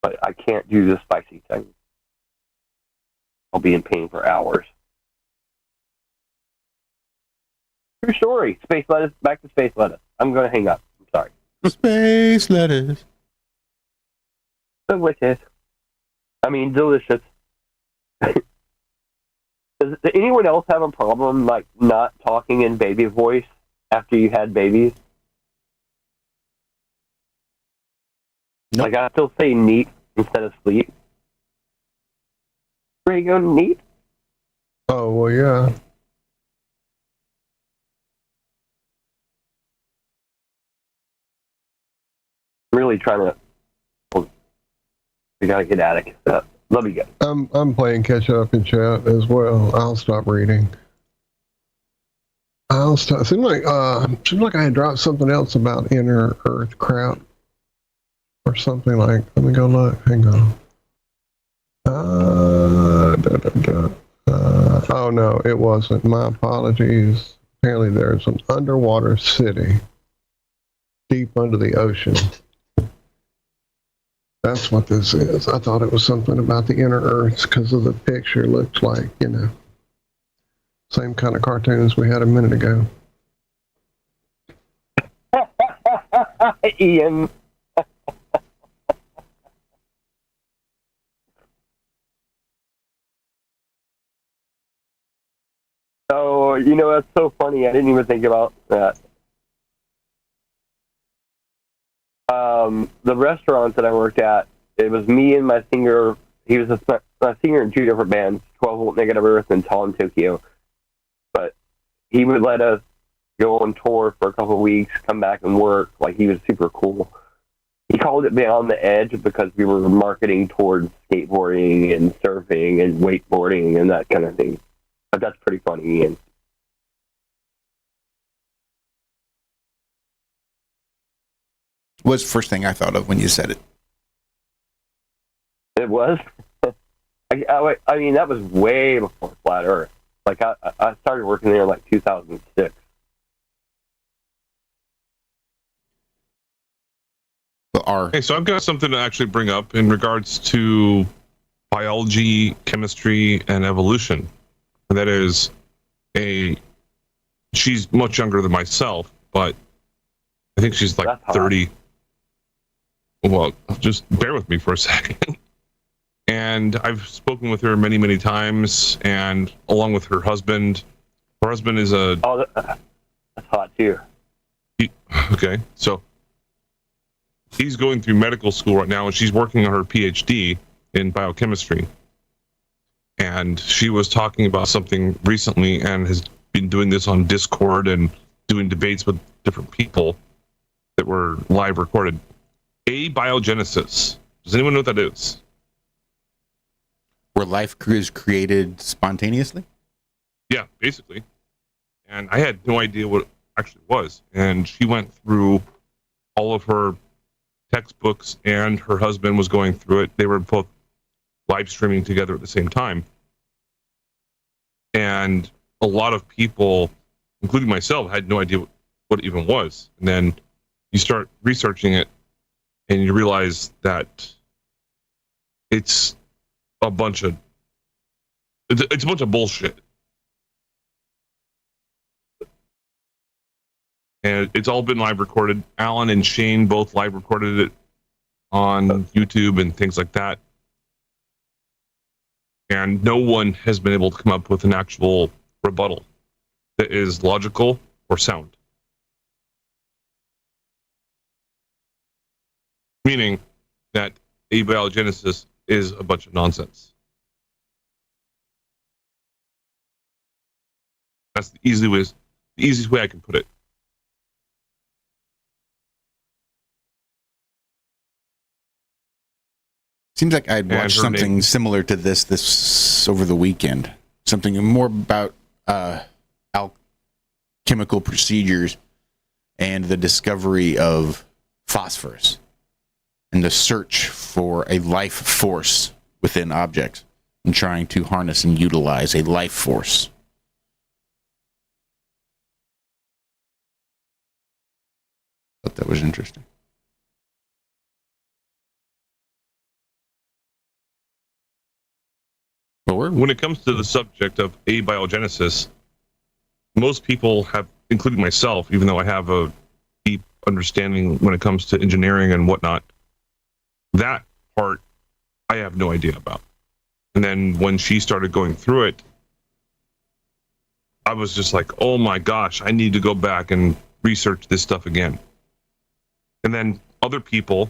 But I can't do the spicy thing. I'll be in pain for hours. True story. Space lettuce. Back to space lettuce. I'm going to hang up. I'm sorry. Space lettuce. Delicious. I mean, delicious. Does anyone else have a problem, like, not talking in baby voice after you had babies? Nope. Like, I still say neat instead of sleep. Ready to go neat? Oh, well, yeah. Really trying to. We gotta get out of it. Love you guys. I'm playing catch up in chat as well. I'll stop reading. Seems like I had dropped something else about inner Earth crap or something like. Let me go look. Hang on. Oh no, it wasn't. My apologies, apparently there's an underwater city deep under the ocean. That's what this is. I thought it was something about the inner Earths because of the picture. Looks like, same kind of cartoons we had a minute ago. Ian. So, that's so funny. I didn't even think about that. The restaurant that I worked at, it was me and my singer. He was a singer in 2 different bands, 12 Volt Negative Earth and Tall in Tokyo. But he would let us go on tour for a couple of weeks, come back and work. Like, he was super cool. He called it Beyond the Edge because we were marketing towards skateboarding and surfing and wakeboarding and that kind of thing. But that's pretty funny, Ian. Was the first thing I thought of when you said it. It was? I mean, that was way before Flat Earth. Like, I started working there in, 2006. Okay, so I've got something to actually bring up in regards to biology, chemistry, and evolution. And that is she's much younger than myself, but I think she's 30. Well, just bear with me for a second. And I've spoken with her many, many times, and along with her husband. Her husband is a... Oh, that's hot, too. Okay, so he's going through medical school right now, and she's working on her PhD in biochemistry. And she was talking about something recently and has been doing this on Discord and doing debates with different people that were live recorded. Abiogenesis. Does anyone know what that is? Where life is created spontaneously? Yeah, basically. And I had no idea what it actually was. And she went through all of her textbooks, and her husband was going through it. They were both live streaming together at the same time. And a lot of people, including myself, had no idea what it even was. And then you start researching it, and you realize that it's a bunch of bullshit. And it's all been live recorded. Alan and Shane both live recorded it on YouTube and things like that. And no one has been able to come up with an actual rebuttal that is logical or sound. Meaning that abiogenesis is a bunch of nonsense. That's the easiest way I can put it. Seems like I'd watched something similar to this over the weekend. Something more about alchemical procedures and the discovery of phosphorus and the search for a life force within objects and trying to harness and utilize a life force. Thought that was interesting. When it comes to the subject of abiogenesis, most people have, including myself, even though I have a deep understanding when it comes to engineering and whatnot, that part I have no idea about. And then when she started going through it, I was just like, oh my gosh, I need to go back and research this stuff again. And then other people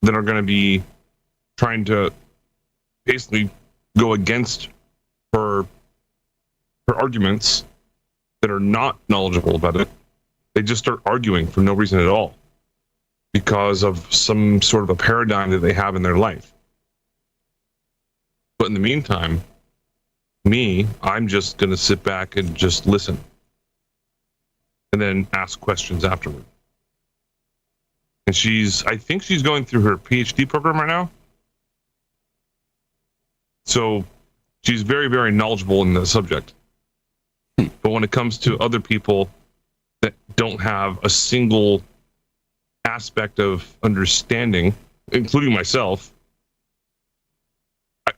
that are going to be trying to basically go against her arguments that are not knowledgeable about it, they just start arguing for no reason at all because of some sort of a paradigm that they have in their life. But in the meantime, I'm just going to sit back and just listen and then ask questions afterward. And I think she's going through her PhD program right now. So she's very, very knowledgeable in the subject. But when it comes to other people that don't have a single aspect of understanding, including myself,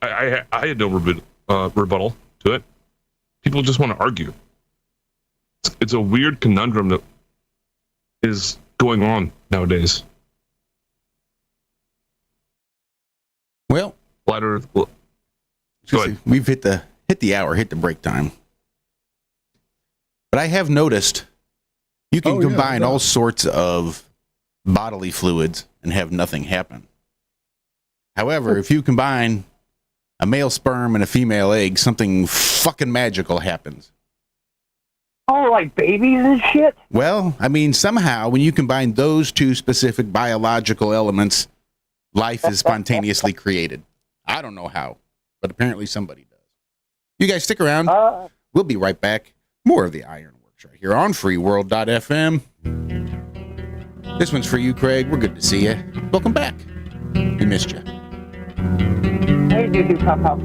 I had no rebuttal to it. People just want to argue. It's a weird conundrum that is going on nowadays. Well, Flat Earth. Go ahead. We've hit the hour, hit the break time. But I have noticed you can combine all sorts of bodily fluids and have nothing happen. However, if you combine a male sperm and a female egg, something fucking magical happens. Oh, like babies and shit? Well, I mean, somehow when you combine those two specific biological elements, life is spontaneously created. I don't know how, but apparently somebody does. You guys stick around. We'll be right back. More of the Ironworks right here on freeworld.fm. This one's for you, Craig. We're good to see you. Welcome back. We missed you. Hey, Doo-Doo Pop-Pop.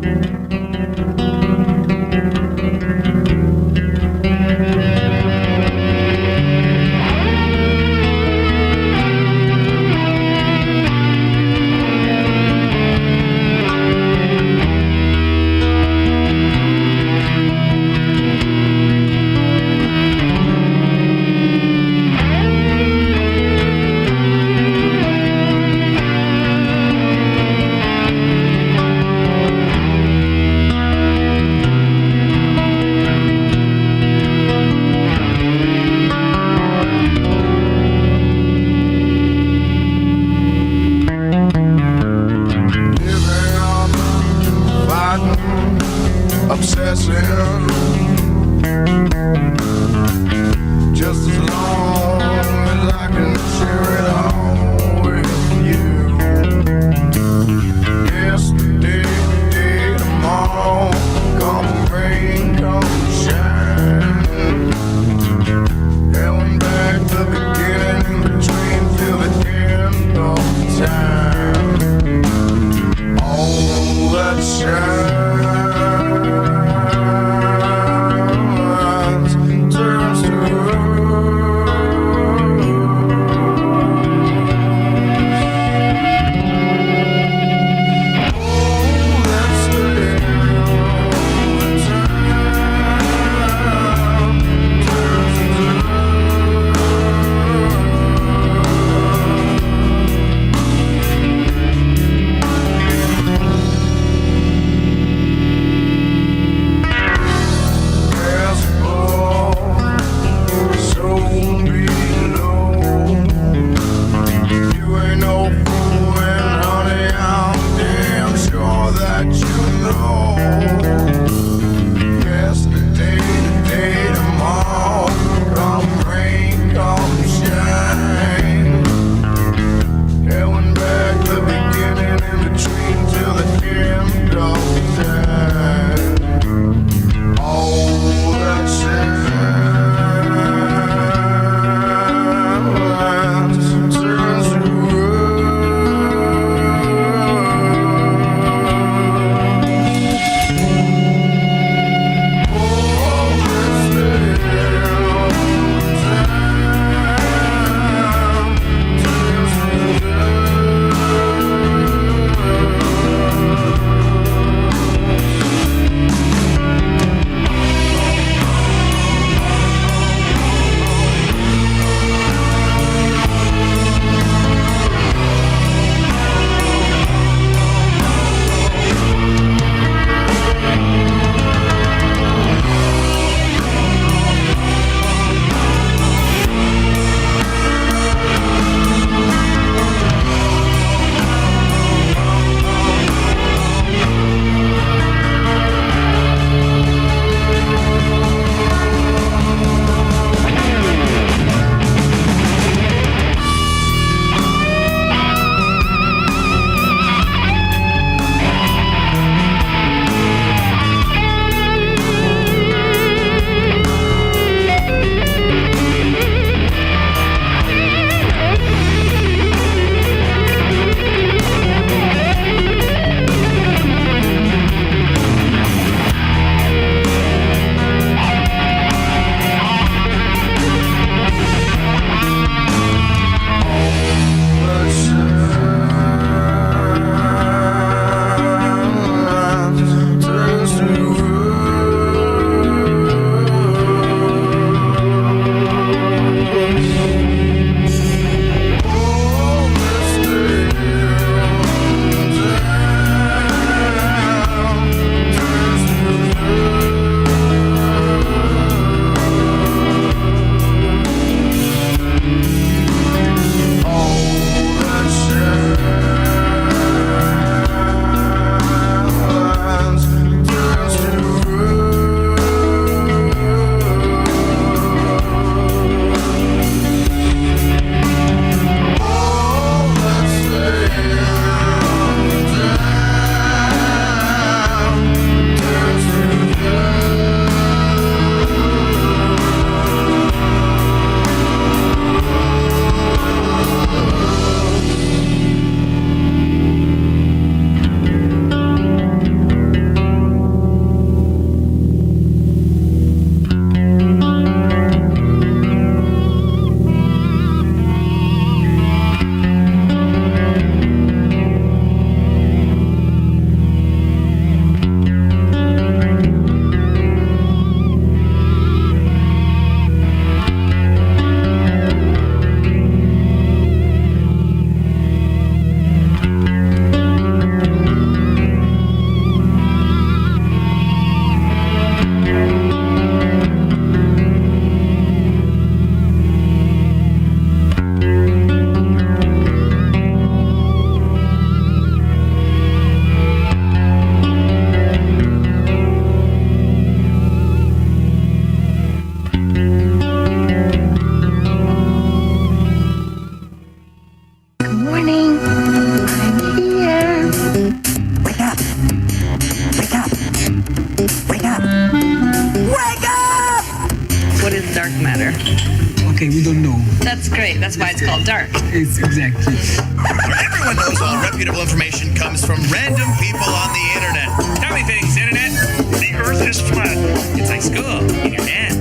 Okay, we don't know. That's great. That's why it's called dark. It's exactly. Where everyone knows all reputable information comes from random people on the internet. Tell me things, internet. The earth is flat. It's like school in your head.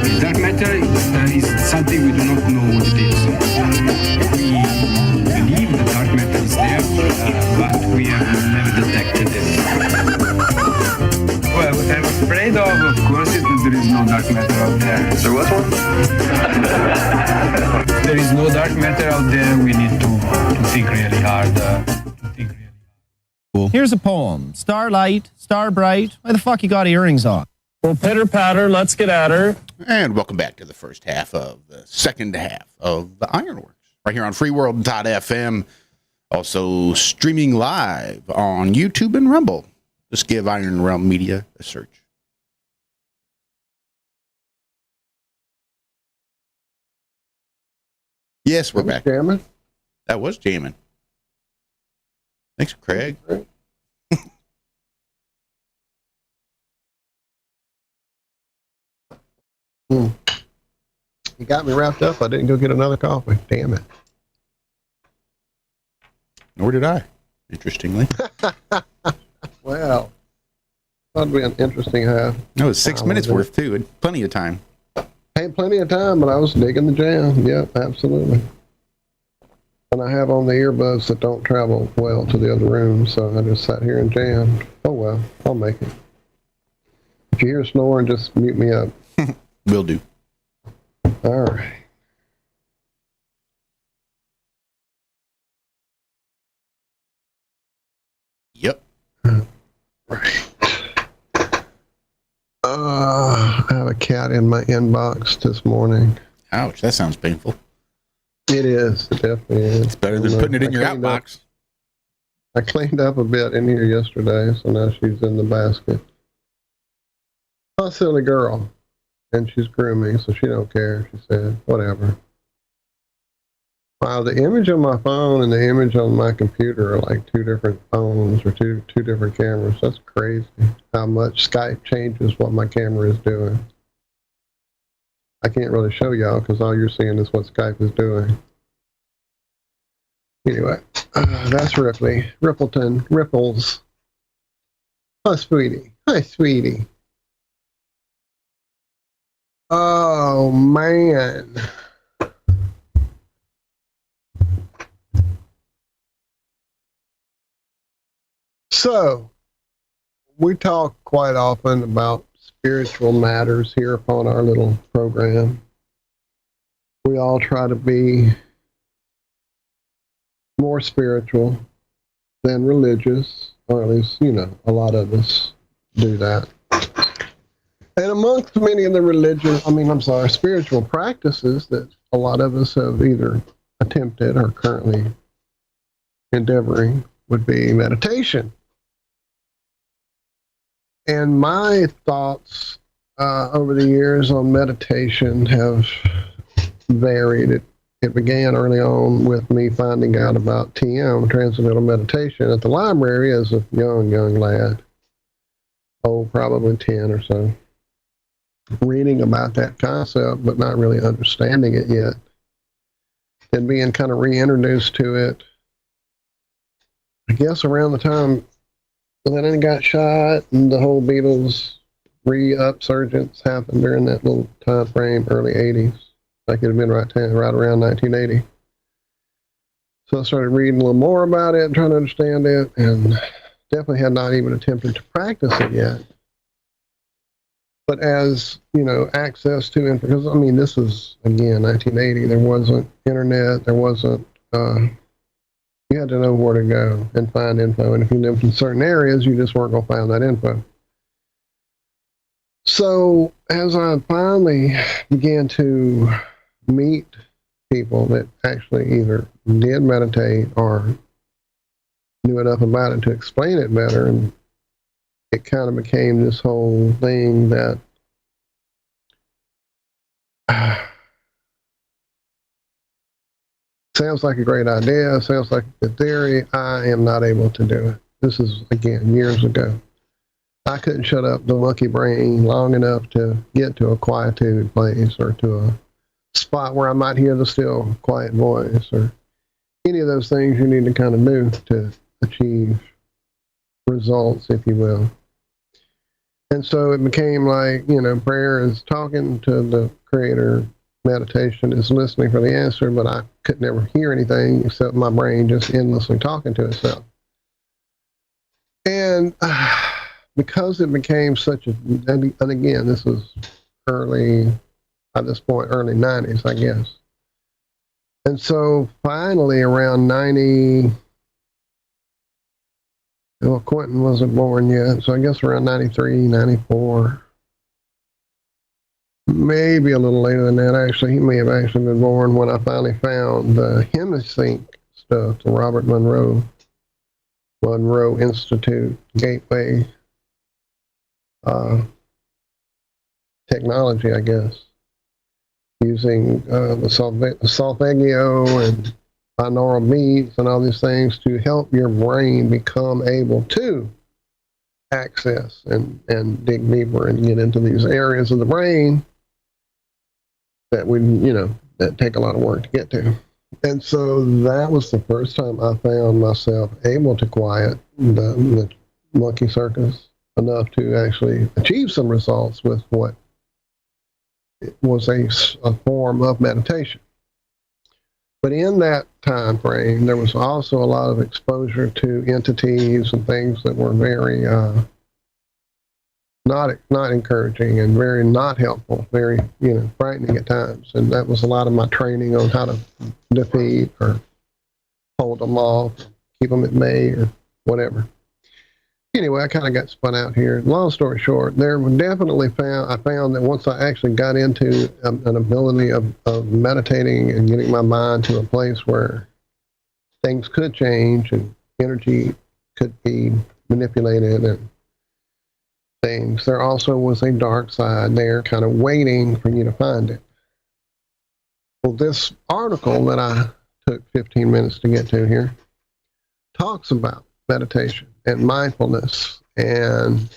Okay, dark matter is something we do not know what it is. We believe the dark matter is there, but we have never detected it. Well, what I'm afraid of course, is that there is no dark matter out there. There was one? There is no dark matter out there. We need to think really hard. Here's a poem. Starlight, star bright. Why the fuck you got earrings on? Well, pitter patter, let's get at her. And welcome back to the first half of the second half of the Ironworks, right here on freeworld.fm. Also streaming live on YouTube and Rumble. Just give Iron Realm Media a search. Yes, we're back. Jamming? That was jamming. Thanks, Craig. You got me wrapped up. I didn't go get another coffee. Damn it. Nor did I, interestingly. Well, that'd be an interesting half. No, it was 6 minutes worth, too. And plenty of time. Had plenty of time, but I was digging the jam. Yep, absolutely. And I have on the earbuds that don't travel well to the other room, so I just sat here and jammed. Oh, well, I'll make it. If you hear snoring, just mute me up. Will do. All right. Yep. Right. I have a cat in my inbox this morning. Ouch, that sounds painful. It is. It definitely is. It's better than putting it in your outbox. I cleaned up a bit in here yesterday, so now she's in the basket. A silly girl. And she's grooming, so she don't care. She said, whatever. Wow, the image on my phone and the image on my computer are like two different phones or two different cameras. That's crazy how much Skype changes what my camera is doing. I can't really show y'all because all you're seeing is what Skype is doing. Anyway, that's Ripley. Ripples. Hi, sweetie. Hi, sweetie. Oh, man. So, we talk quite often about spiritual matters here upon our little program. We all try to be more spiritual than religious, or at least, a lot of us do that. And amongst many of the spiritual practices that a lot of us have either attempted or currently endeavoring would be meditation. And my thoughts over the years on meditation have varied. It began early on with me finding out about TM, Transcendental Meditation, at the library as a young lad. Oh, probably 10 or so. Reading about that concept, but not really understanding it yet. And being kind of reintroduced to it, I guess around the time Lennon got shot and the whole Beatles re-upsurgence happened during that little time frame, early 80s. Like it had been right around 1980. So I started reading a little more about it, trying to understand it, and definitely had not even attempted to practice it yet. But as, access to information, because, this was, again, 1980. There wasn't internet. There wasn't, you had to know where to go and find info. And if you lived in certain areas, you just weren't going to find that info. So as I finally began to meet people that actually either did meditate or knew enough about it to explain it better, and it kind of became this whole thing that sounds like a great idea, sounds like a good theory. I am not able to do it. This is, again, years ago. I couldn't shut up the monkey brain long enough to get to a quietude place or to a spot where I might hear the still, quiet voice, or any of those things you need to kind of do to achieve results, if you will. And so it became like, prayer is talking to the Creator, meditation is listening for the answer, but I could never hear anything except my brain just endlessly talking to itself. And because it became such and again, this was early 90s, I guess. And so finally around 90, well, Quentin wasn't born yet, so I guess around 93, 94, maybe a little later than that, actually. He may have actually been born when I finally found the Hemisync stuff, the Robert Monroe Institute Gateway technology, I guess, using the solfeggio and binaural beats and all these things to help your brain become able to access and dig deeper and get into these areas of the brain that that take a lot of work to get to. And so that was the first time I found myself able to quiet the monkey circus enough to actually achieve some results with what was a form of meditation. But in that time frame, there was also a lot of exposure to entities and things that were very not encouraging and very not helpful, very frightening at times. And that was a lot of my training on how to defeat or hold them off, keep them at bay or whatever. Anyway, I kind of got spun out here. Long story short, I found that once I actually got into an ability of meditating and getting my mind to a place where things could change and energy could be manipulated and things, there also was a dark side there kind of waiting for you to find it. Well, this article that I took 15 minutes to get to here talks about meditation and mindfulness and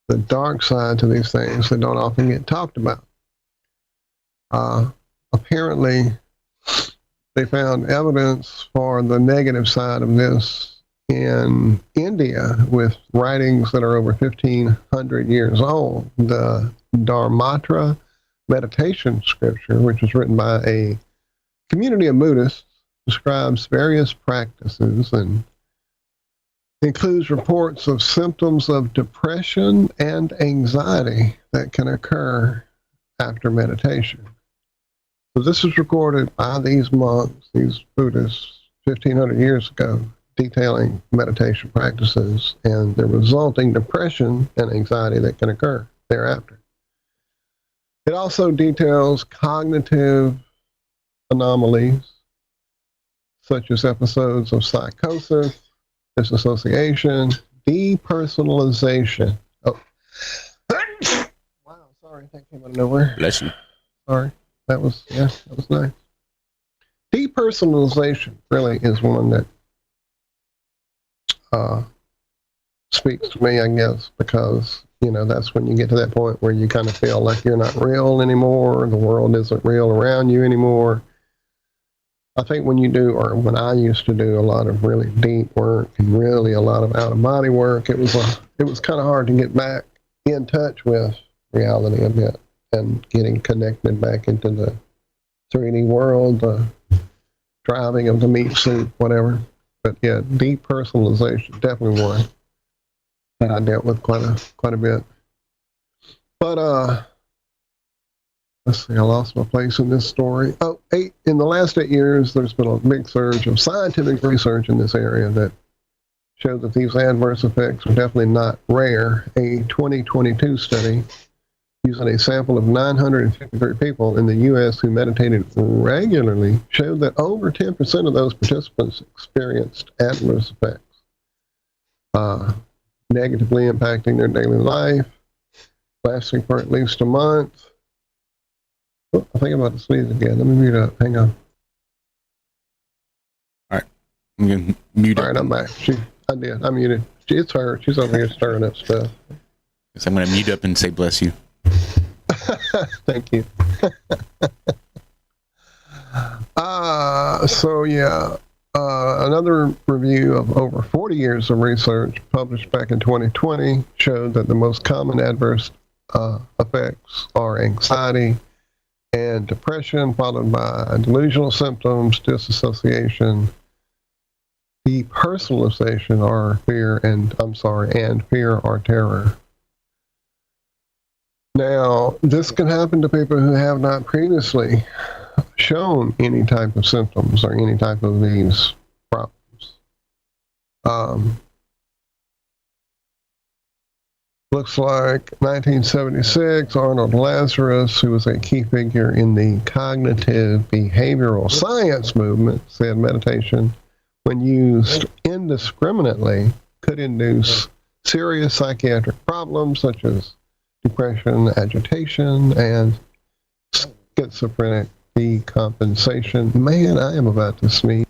the dark side to these things that don't often get talked about. Apparently, they found evidence for the negative side of this in India with writings that are over 1,500 years old. The Dharmatra meditation scripture, which was written by a community of Buddhists, describes various practices and includes reports of symptoms of depression and anxiety that can occur after meditation. So this is recorded by these monks, these Buddhists, 1,500 years ago, detailing meditation practices and the resulting depression and anxiety that can occur thereafter. It also details cognitive anomalies, such as episodes of psychosis, disassociation, depersonalization. Oh. Wow, sorry, that came out of nowhere. Bless you. Sorry. That was nice. Depersonalization really is one that speaks to me, I guess, because, that's when you get to that point where you kind of feel like you're not real anymore, the world isn't real around you anymore. I think when I used to do a lot of really deep work and really a lot of out-of-body work, it was kind of hard to get back in touch with reality a bit and getting connected back into the 3D world, the driving of the meat suit, whatever. But yeah, depersonalization, definitely one that I dealt with quite a bit. But let's see, I lost my place in this story. In the last 8 years, there's been a big surge of scientific research in this area that showed that these adverse effects are definitely not rare. A 2022 study using a sample of 953 people in the U.S. who meditated regularly showed that over 10% of those participants experienced adverse effects, negatively impacting their daily life, lasting for at least a month. Oh, I think I'm about to sneeze again. Let me mute up. Hang on. All right. I'm going to mute up. All right, I'm back. I did. I muted. It's her. She's over here stirring up stuff. So I'm going to mute up and say bless you. Thank you. Another review of over 40 years of research published back in 2020 showed that the most common adverse effects are anxiety and depression, followed by delusional symptoms, disassociation, depersonalization, or fear or terror. Now, this can happen to people who have not previously shown any type of symptoms or any type of these problems. Looks like 1976, Arnold Lazarus, who was a key figure in the cognitive behavioral science movement, said meditation, when used indiscriminately, could induce serious psychiatric problems such as depression, agitation, and schizophrenic decompensation. Man, I am about to sneeze.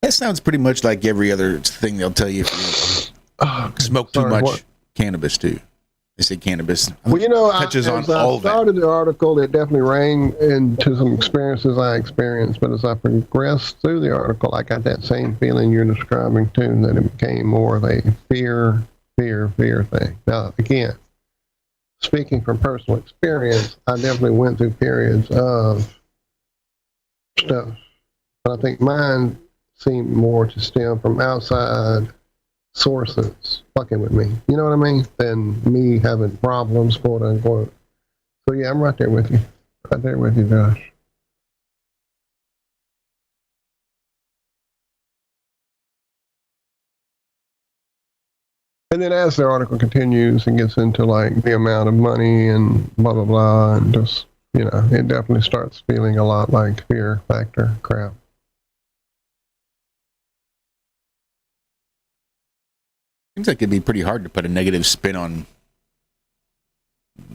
That sounds pretty much like every other thing they'll tell you if you smoke too much cannabis too. They say cannabis touches on all of that. As I started the article, it definitely rang into some experiences I experienced, but as I progressed through the article, I got that same feeling you're describing too, that it became more of a fear thing. Now, again, speaking from personal experience, I definitely went through periods of stuff, but I think mine seemed more to stem from outside sources fucking with me, you know what I mean, than me having problems, quote unquote. So yeah, I'm right there with you, Josh. And then as the article continues and gets into like the amount of money and blah blah blah, and just, you know, it definitely starts feeling a lot like fear factor crap. Seems like it'd be pretty hard to put a negative spin on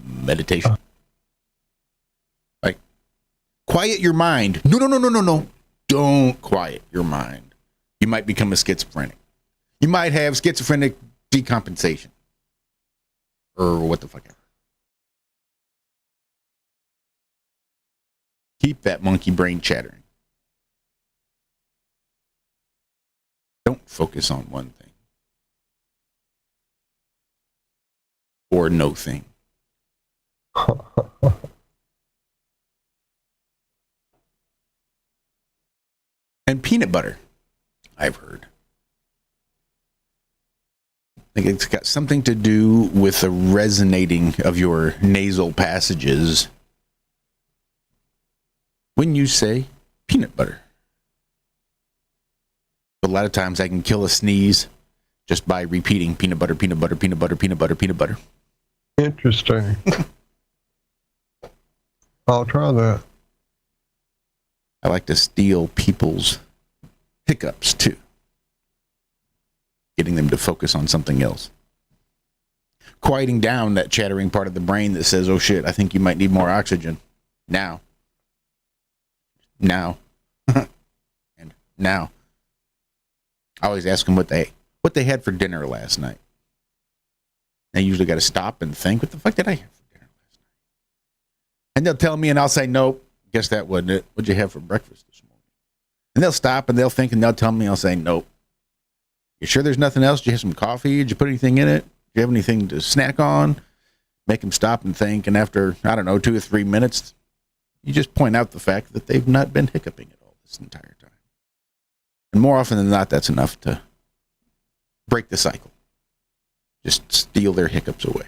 meditation. Like, quiet your mind. No. Don't quiet your mind. You might become a schizophrenic. You might have schizophrenic decompensation. Or what the fuck ever. Keep that monkey brain chattering. Don't focus on one thing. Or no thing. And peanut butter, I've heard. I think it's got something to do with the resonating of your nasal passages when you say peanut butter. A lot of times I can kill a sneeze just by repeating peanut butter, peanut butter, peanut butter, peanut butter, peanut butter. Interesting. I'll try that. I like to steal people's hiccups too. Getting them to focus on something else. Quieting down that chattering part of the brain that says, oh shit, I think you might need more oxygen. Now. And now. I always ask them what they had for dinner last night. I usually got to stop and think, what the fuck did I have for dinner last night? And they'll tell me, and I'll say, nope, guess that wasn't it. What'd you have for breakfast this morning? And they'll stop and they'll think and they'll tell me, I'll say, nope. You sure there's nothing else? Did you have some coffee? Did you put anything in it? Do you have anything to snack on? Make them stop and think. And after, 2 or 3 minutes, you just point out the fact that they've not been hiccuping at all this entire time. And more often than not, that's enough to break the cycle. Just steal their hiccups away.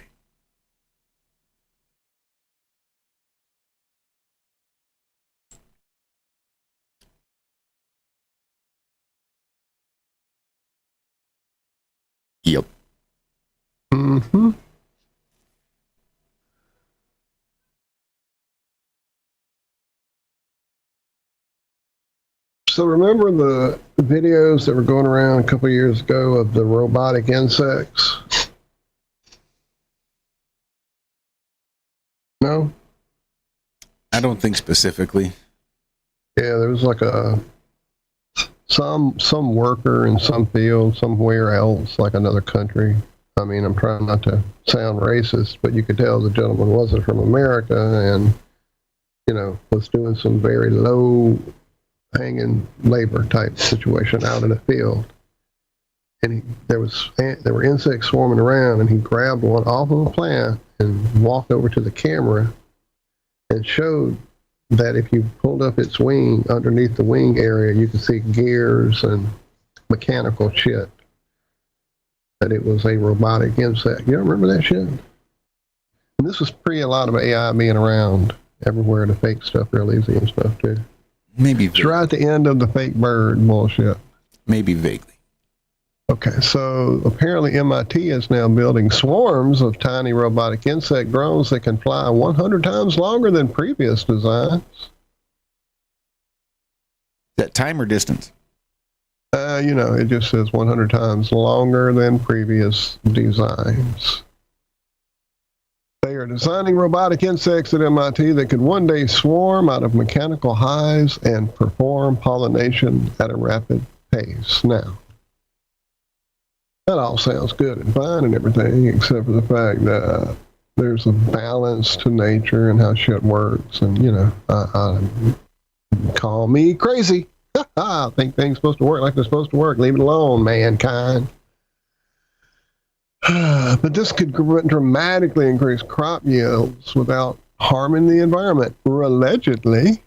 Yep. Mm-hmm. So remember the videos that were going around a couple of years ago of the robotic insects? No? I don't think specifically. Yeah, there was like some worker in some field somewhere else, like another country. I mean, I'm trying not to sound racist, but you could tell the gentleman wasn't from America, and was doing some very low hanging labor type situation out in the field. And there were insects swarming around, and he grabbed one off of a plant and walked over to the camera and showed that if you pulled up its wing, underneath the wing area, you could see gears and mechanical shit. That it was a robotic insect. You don't remember that shit? And this was pre a lot of AI being around everywhere to fake stuff real easy and stuff too. Maybe it's right at the end of the fake bird bullshit. Maybe vaguely. Okay, so apparently MIT is now building swarms of tiny robotic insect drones that can fly 100 times longer than previous designs. Is that time or distance? It just says 100 times longer than previous designs. They are designing robotic insects at MIT that could one day swarm out of mechanical hives and perform pollination at a rapid pace. Now, that all sounds good and fine and everything, except for the fact that there's a balance to nature and how shit works. And, call me crazy. I think things are supposed to work like they're supposed to work. Leave it alone, mankind. But this could dramatically increase crop yields without harming the environment, allegedly.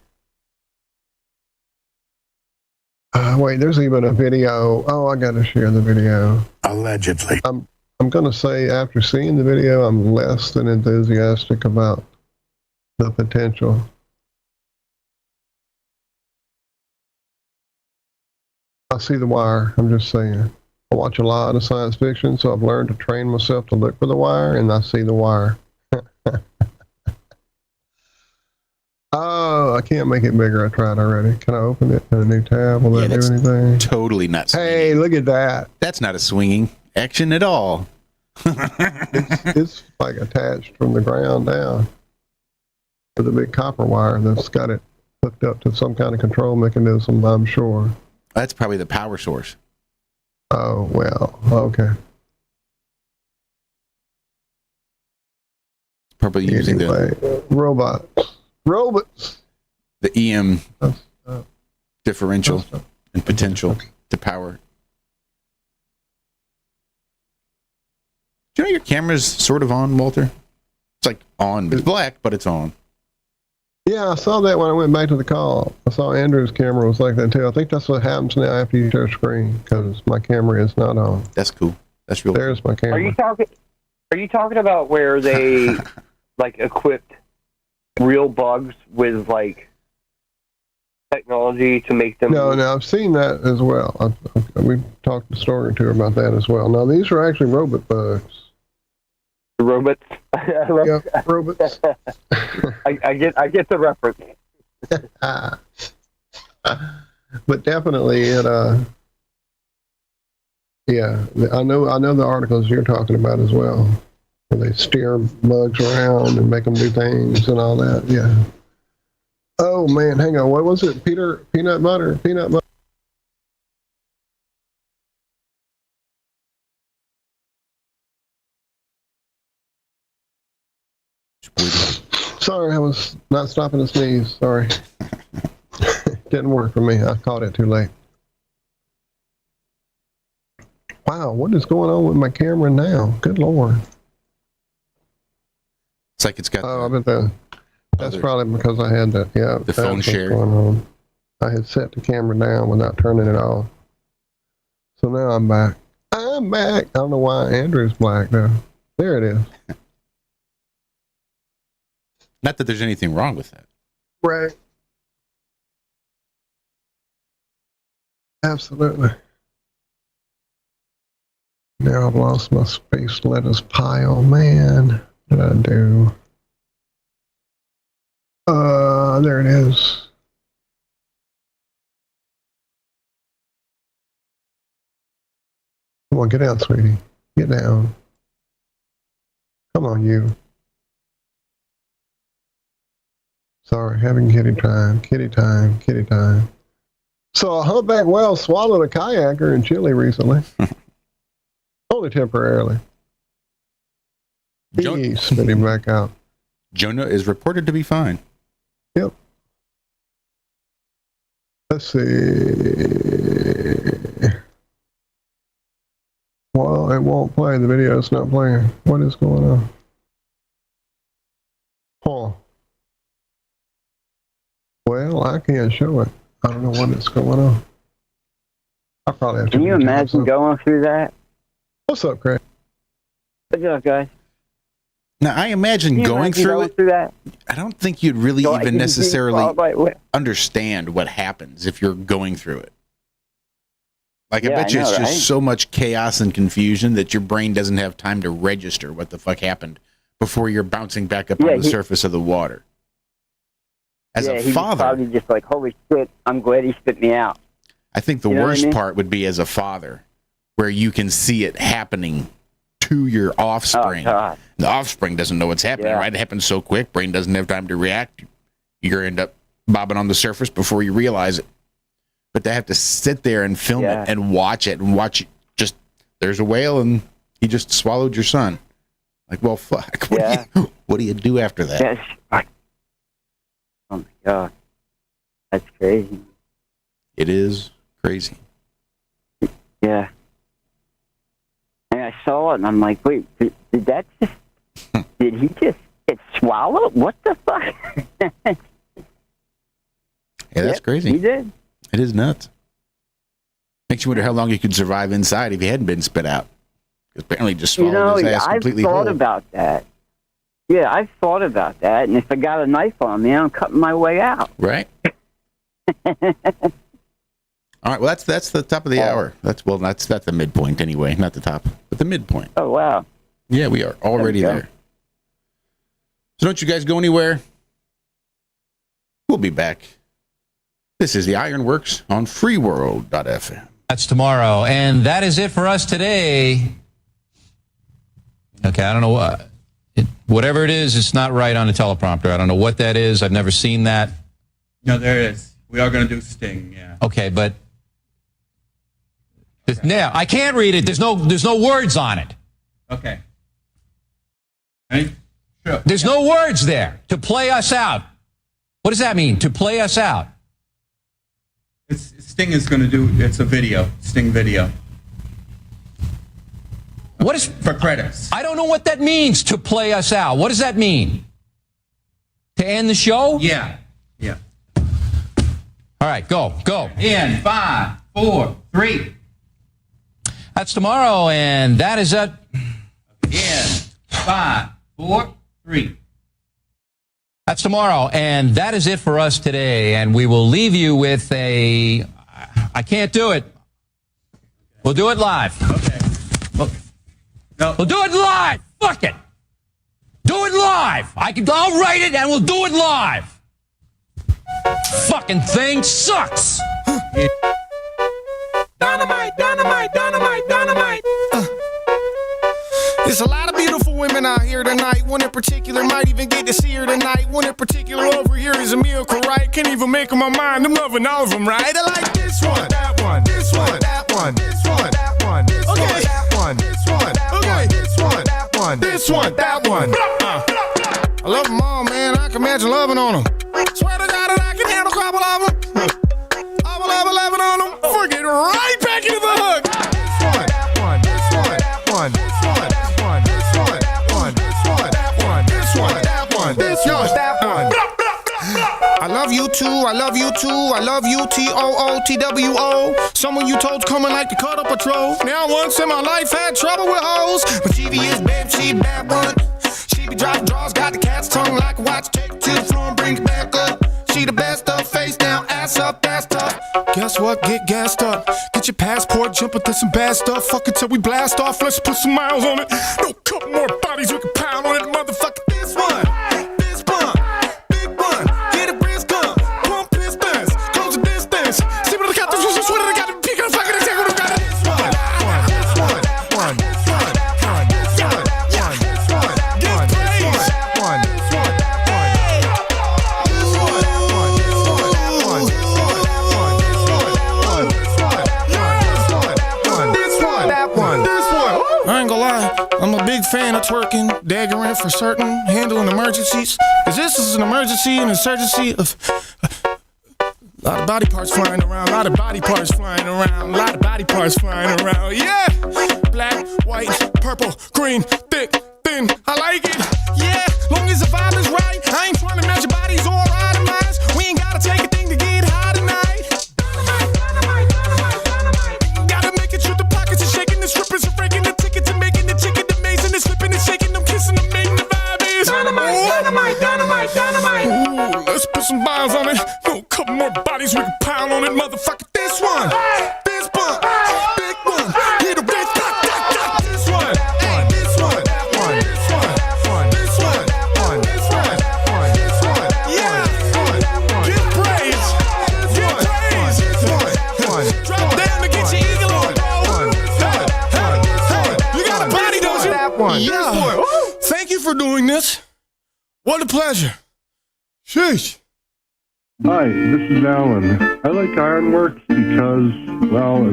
Wait, there's even a video. Oh, I got to share the video. Allegedly. I'm going to say after seeing the video, I'm less than enthusiastic about the potential. I see the wire. I'm just saying. I watch a lot of science fiction, so I've learned to train myself to look for the wire, and I see the wire. Oh, I can't make it bigger. I tried already. Can I open it in a new tab? Will that do anything? Totally not swinging. Hey, look at that. That's not a swinging action at all. it's like attached from the ground down with a big copper wire that's got it hooked up to some kind of control mechanism, I'm sure. That's probably the power source. Oh, well, okay. Probably using the robots. The EM differential and potential to power. Do you know your camera's sort of on, Walter? It's like on. It's black, but it's on. Yeah, I saw that when I went back to the call. I saw Andrew's camera was like that too. I think that's what happens now after you share screen, because my camera is not on. That's cool. That's real. There's my camera. Are you talking about where they like equipped real bugs with like technology to make them? No, I've seen that as well. We've talked a story or two about that as well. Now these are actually robot bugs. Robots. Yeah, robots. I get the reference. But definitely it. Yeah, I know the articles you're talking about as well, where they steer bugs around and make them do things and all that. Yeah. Oh man, hang on. What was it? Peanut butter. Sorry, I was not stopping to sneeze. Sorry. Didn't work for me. I caught it too late. Wow, what is going on with my camera now? Good Lord. It's like it's got. Oh, I bet that's probably because I had that. Yeah, the phone share. Going on. I had set the camera down without turning it off. So now I'm back. I don't know why Andrew's black though. There it is. Not that there's anything wrong with that. Right. Absolutely. Now I've lost my space lettuce pile. Man, what did I do? There it is. Come on, get down, sweetie. Get down. Come on, you. Sorry, having kitty time. So a humpback whale swallowed a kayaker in Chile recently. Only temporarily. He spit him back out. Jonah is reported to be fine. Yep. Let's see. Well, it won't play. The video's not playing. What is going on? Huh. Well, I can't show it. I don't know what is going on. I probably have to. Can you imagine going through that? What's up, Craig? What's up, guys? Now, I imagine going through that. I don't think you'd really even necessarily understand what happens if you're going through it. Like, I bet you it's just so much chaos and confusion that your brain doesn't have time to register what the fuck happened before you're bouncing back up on the surface of the water. As a father, probably just like, holy shit, I'm glad he spit me out. I think the worst part would be as a father, where you can see it happening to your offspring. The offspring doesn't know what's happening, right? It happens so quick, brain doesn't have time to react. You're going to end up bobbing on the surface before you realize it. But they have to sit there and film it and watch it just, there's a whale and he just swallowed your son. Like, well, fuck. What do you do after that? Yes. Oh my God. That's crazy. It is crazy. Yeah. And I saw it and I'm like, wait, did that just, did he just get swallowed? What the fuck? Yeah, that's crazy. He did. It is nuts. Makes you wonder how long you could survive inside if he hadn't been spit out. Apparently just swallowed his ass completely whole. I've thought about that. Yeah, I've thought about that. And if I got a knife on me, I'm cutting my way out. Right. All right. Well, that's the top of the hour. That's the midpoint anyway, not the top, but the midpoint. Oh wow. Yeah, we are already there. So don't you guys go anywhere. We'll be back. This is the Ironworks on freeworld.fm. That's tomorrow, and that is it for us today. Okay, I don't know what. Whatever it is, it's not right on the teleprompter. I don't know what that is. I've never seen that. No, there it is. We are going to do Sting, yeah. Okay, but now I can't read it. There's no words on it. Okay. Ready? Sure. There's no words there to play us out. What does that mean? To play us out? Sting is going to do. It's a video. Sting video. What is for credits? I don't know what that means. To play us out. What does that mean? To end the show? Yeah. Yeah. All right, go. In 5, 4, 3. That's tomorrow, and that is it. In 5, 4, 3. That's tomorrow, and that is it for us today. And we will leave you with I can't do it. We'll do it live. Okay. We'll do it live. Fuck it. Do it live. I'll write it, and we'll do it live. Fucking thing sucks. Dynamite, dynamite, dynamite, dynamite. There's a lot of beautiful women out here tonight. One in particular might even get to see her tonight. One in particular over here is a miracle, right? Can't even make up my mind. I'm loving all of them, right? I like this one, that one, this one, that one, this one, that one, this one, that one, this one, okay, this one, that one, this one, that one. I love them all, man. I can imagine loving on them. Swear to God that I can handle a couple of them. I will have 11 on them. Forget right back into the hook. This one, that one, this one, that one, this one, that one, this one, that one, this one, that one, this one, that one, this one, that one. I love you too, I love you too, I love you TOOTWO. Someone you told's coming like the Cuddle Patrol. Now once in my life had trouble with hoes. But she is babe, she bad one. She be dropping draws, got the cat's tongue like a watch. Take it to the floor and bring it back up. She the best of face down, ass up, that's tough. Guess what? Get gassed up. Get your passport, jump into some bad stuff. Fuck it till we blast off. Let's put some miles on it. No couple more bodies we can pound on it. Motherfucker, this one. This one. Big one. Get a brisk gun. Pump pistons. Close the distance. See what I got this was just what I got to pick up. Fucking exactly what I got. This one. This one. That one. This one. That one. This one. That one. This one. That one. This one. I ain't gonna lie, I'm a big fan of twerking, daggering for certain, handling emergencies. Cause this is an emergency, an insurgency of a lot of body parts flying around, a lot of body parts flying around, a lot of body parts flying around. Yeah! Black, white, purple, green, thick, thin, I like it. Yeah, long as the vibe is right, I ain't trying to measure bodies or itemize. We ain't gotta take a thing to get high tonight. Gotta make it through the pockets and shaking the strippers and breaking the tickets and making the chicken amazing and slipping and shaking them, kissing them, making the vibe is dynamite, dynamite, dynamite, dynamite. Ooh, let's put some miles on it. Go a couple more bodies we can pound on it, motherfucker. This one, this one, big one. Hit the bass, this one, this one, that one, this one, this one, that one, this one, this one, yeah. Get praise, drop down to get your eagle on. You got a body, don't you? Yeah. Thank you for doing this. What a pleasure. Sheesh. Hi, this is Alan. I like IRONWORX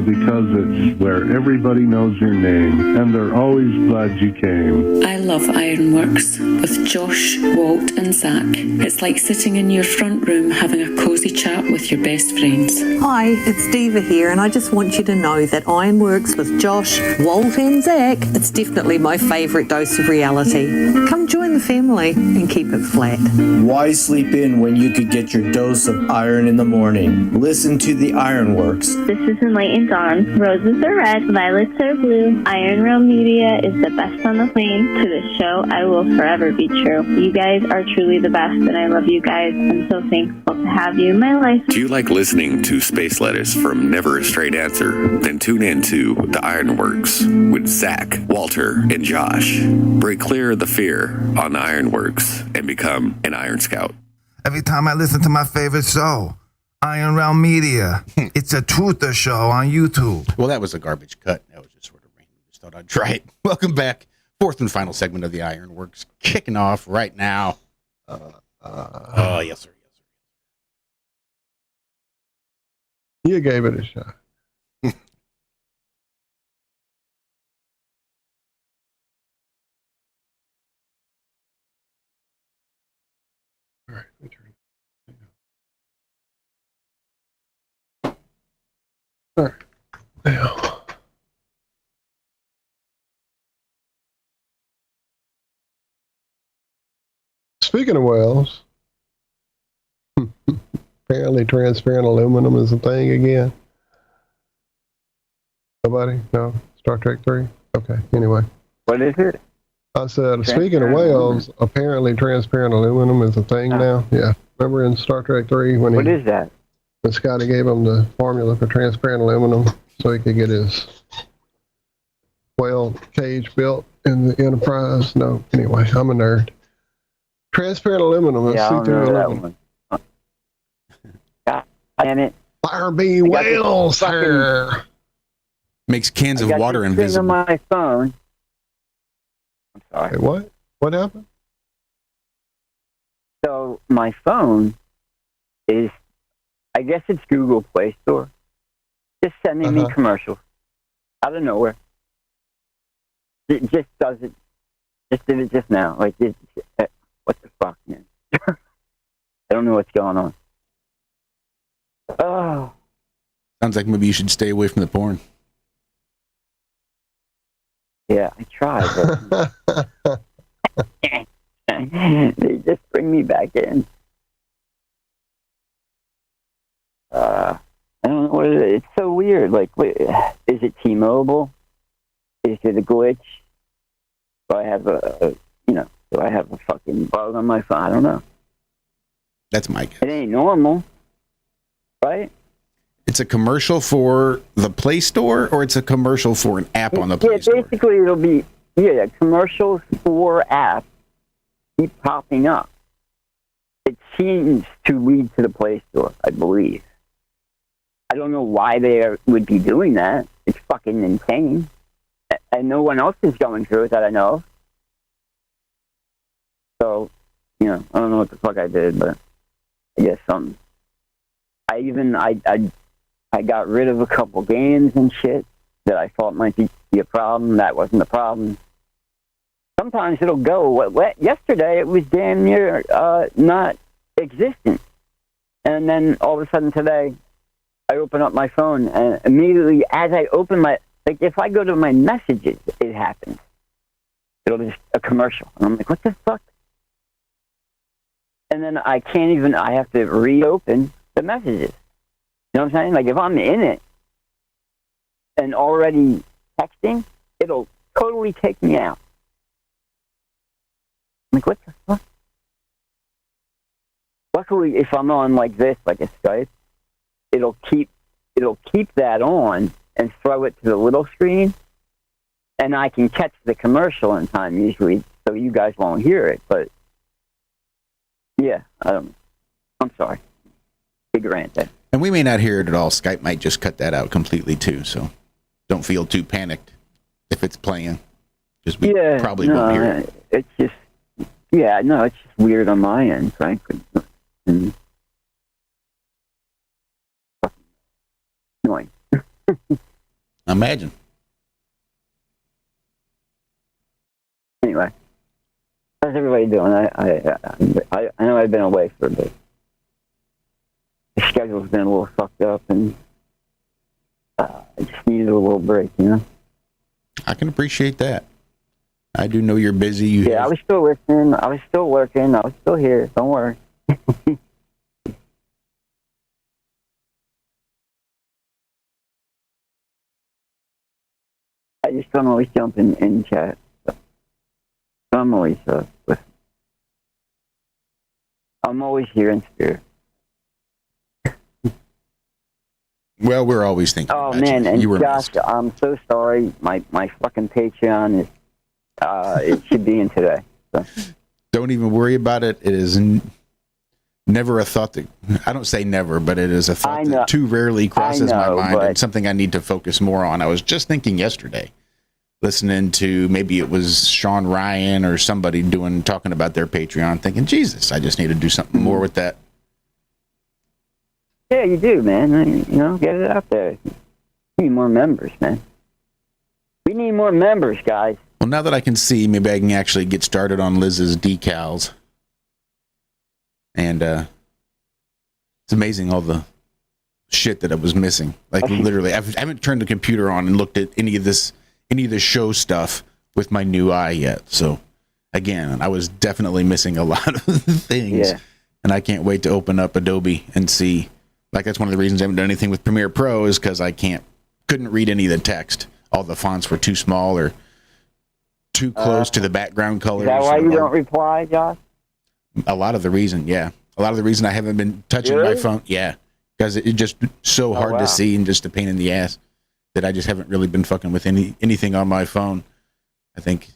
because it's where everybody knows your name, and they're always glad you came. I love IRONWORX with Josh, Walt, and Zack. It's like sitting in your front room having a cozy chat with your best friends. Hi, it's Diva here, and I just want you to know that IRONWORX with Josh, Walt, and Zack, it's definitely my favourite dose of reality. Come join the family and keep it flat. Why sleep in when you could get your dose of iron in the morning? Listen to the IRONWORX. This is Enlightened Dawn. Roses are red, violets are blue. Media is the best on the plane. To the show, I will forever be true. You guys are truly the best, and I love you guys. I'm so thankful to have you in my life. Do you like listening to space letters from Never a Straight Answer? Then tune in to the IRONWORX with Zack, Walter, and Josh. Break clear of the fear on the IRONWORX and become an Iron Scout. Every time I listen to my favorite show, Iron Realm Media, it's a truther show on YouTube. Well, that was a garbage cut. That was just sort of random. Just thought I'd try it. Welcome back. Fourth and final segment of the IRONWORX kicking off right now. Oh, yes, sir. You gave it a shot. All right, let me turn. All right, now. Speaking of wells, apparently transparent aluminum is a thing again. Nobody? No? Star Trek 3? Okay, anyway. What is it? I said, speaking of whales, apparently transparent aluminum is a thing now. Yeah. Remember in Star Trek 3 when What is that? When Scotty gave him the formula for transparent aluminum so he could get his whale cage built in the Enterprise? No. Anyway, I'm a nerd. Transparent aluminum. Yeah, I don't know that one. God damn it. Fire bee whales, sir. Makes cans of water invisible. On my phone. I'm sorry. Wait, what? What happened? So my phone is, I guess it's Google Play Store, just sending me commercials out of nowhere. It just does it. Just did it just now. Like, what the fuck, man? I don't know what's going on. Oh. Sounds like maybe you should stay away from the porn. Yeah, I tried. But they just bring me back in. I don't know what it is. It's so weird. Like, wait, is it T-Mobile? Is it a glitch? Do I have do I have a fucking bug on my phone? I don't know. That's my guess. It ain't normal, right? It's a commercial for the Play Store, or it's a commercial for an app on the Play Store? Basically, it'll be, commercials for apps keep popping up. It seems to lead to the Play Store, I believe. I don't know why they would be doing that. It's fucking insane. And no one else is going through it that I know of. So, I don't know what the fuck I did, but I guess something. I got rid of a couple games and shit that I thought might be a problem. That wasn't a problem. sometimes it'll go. Yesterday it was damn near not existent, and then all of a sudden today, I open up my phone, and immediately as I open if I go to my messages, it happens. It'll just a commercial, and I'm like, what the fuck? And then I have to reopen the messages. You know what I'm saying? Like, if I'm in it and already texting, it'll totally take me out. I'm like, what the fuck? Luckily, if I'm on like this, like a Skype, it'll keep that on and throw it to the little screen, and I can catch the commercial in time usually, so you guys won't hear it. But yeah, I'm sorry. Big rant there. And we may not hear it at all. Skype might just cut that out completely too. So don't feel too panicked if it's playing. Just probably won't hear it. It's just it's just weird on my end, frankly. Annoying. Imagine. Anyway, how's everybody doing? I know I've been away for a bit. The schedule's been a little fucked up, and I just needed a little break, you know? I can appreciate that. I do know you're busy. I was still listening. I was still working. I was still here. Don't worry. I just don't always jump in chat. So I'm always I'm always here in spirit. Well, we're always thinking. Oh about man, you. and You were Josh, I'm so sorry. My fucking Patreon is it should be in today. So. Don't even worry about it. It is never a thought that I don't say never, but it is a thought that too rarely crosses my mind, and something I need to focus more on. I was just thinking yesterday, listening to maybe it was Sean Ryan or somebody talking about their Patreon, thinking, Jesus, I just need to do something more with that. Yeah, you do, man. You know, get it out there. We need more members, man. We need more members, guys. Well, now that I can see, maybe I can actually get started on Liz's decals. And it's amazing all the shit that I was missing. Like, literally, I haven't turned the computer on and looked at any of the show stuff with my new eye yet. So, again, I was definitely missing a lot of things. Yeah. And I can't wait to open up Adobe and see. Like, that's one of the reasons I haven't done anything with Premiere Pro, is because I couldn't read any of the text. All the fonts were too small or too close to the background colors. Is that why you don't reply, Josh? A lot of the reason, yeah. A lot of the reason I haven't been touching my phone, yeah. Because it's just so hard to see and just a pain in the ass that I just haven't really been fucking with anything on my phone. I think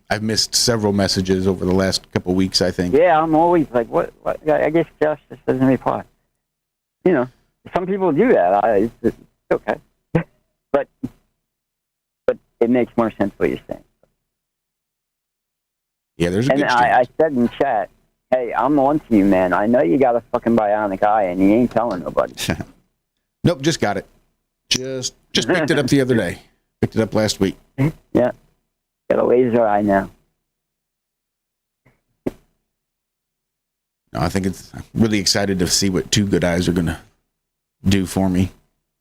I've missed several messages over the last couple of weeks, I think. Yeah, I'm always like, what? I guess Josh just doesn't reply. You know, some people do that. It's okay. but it makes more sense what you're saying. Yeah, there's a and good I said in chat, hey, I'm on to you, man. I know you got a fucking bionic eye, and you ain't telling nobody. Nope, just got it. Just picked it up the other day. Picked it up last week. Yeah. Got a laser eye now. No, I think I'm really excited to see what Two Good Eyes are going to do for me.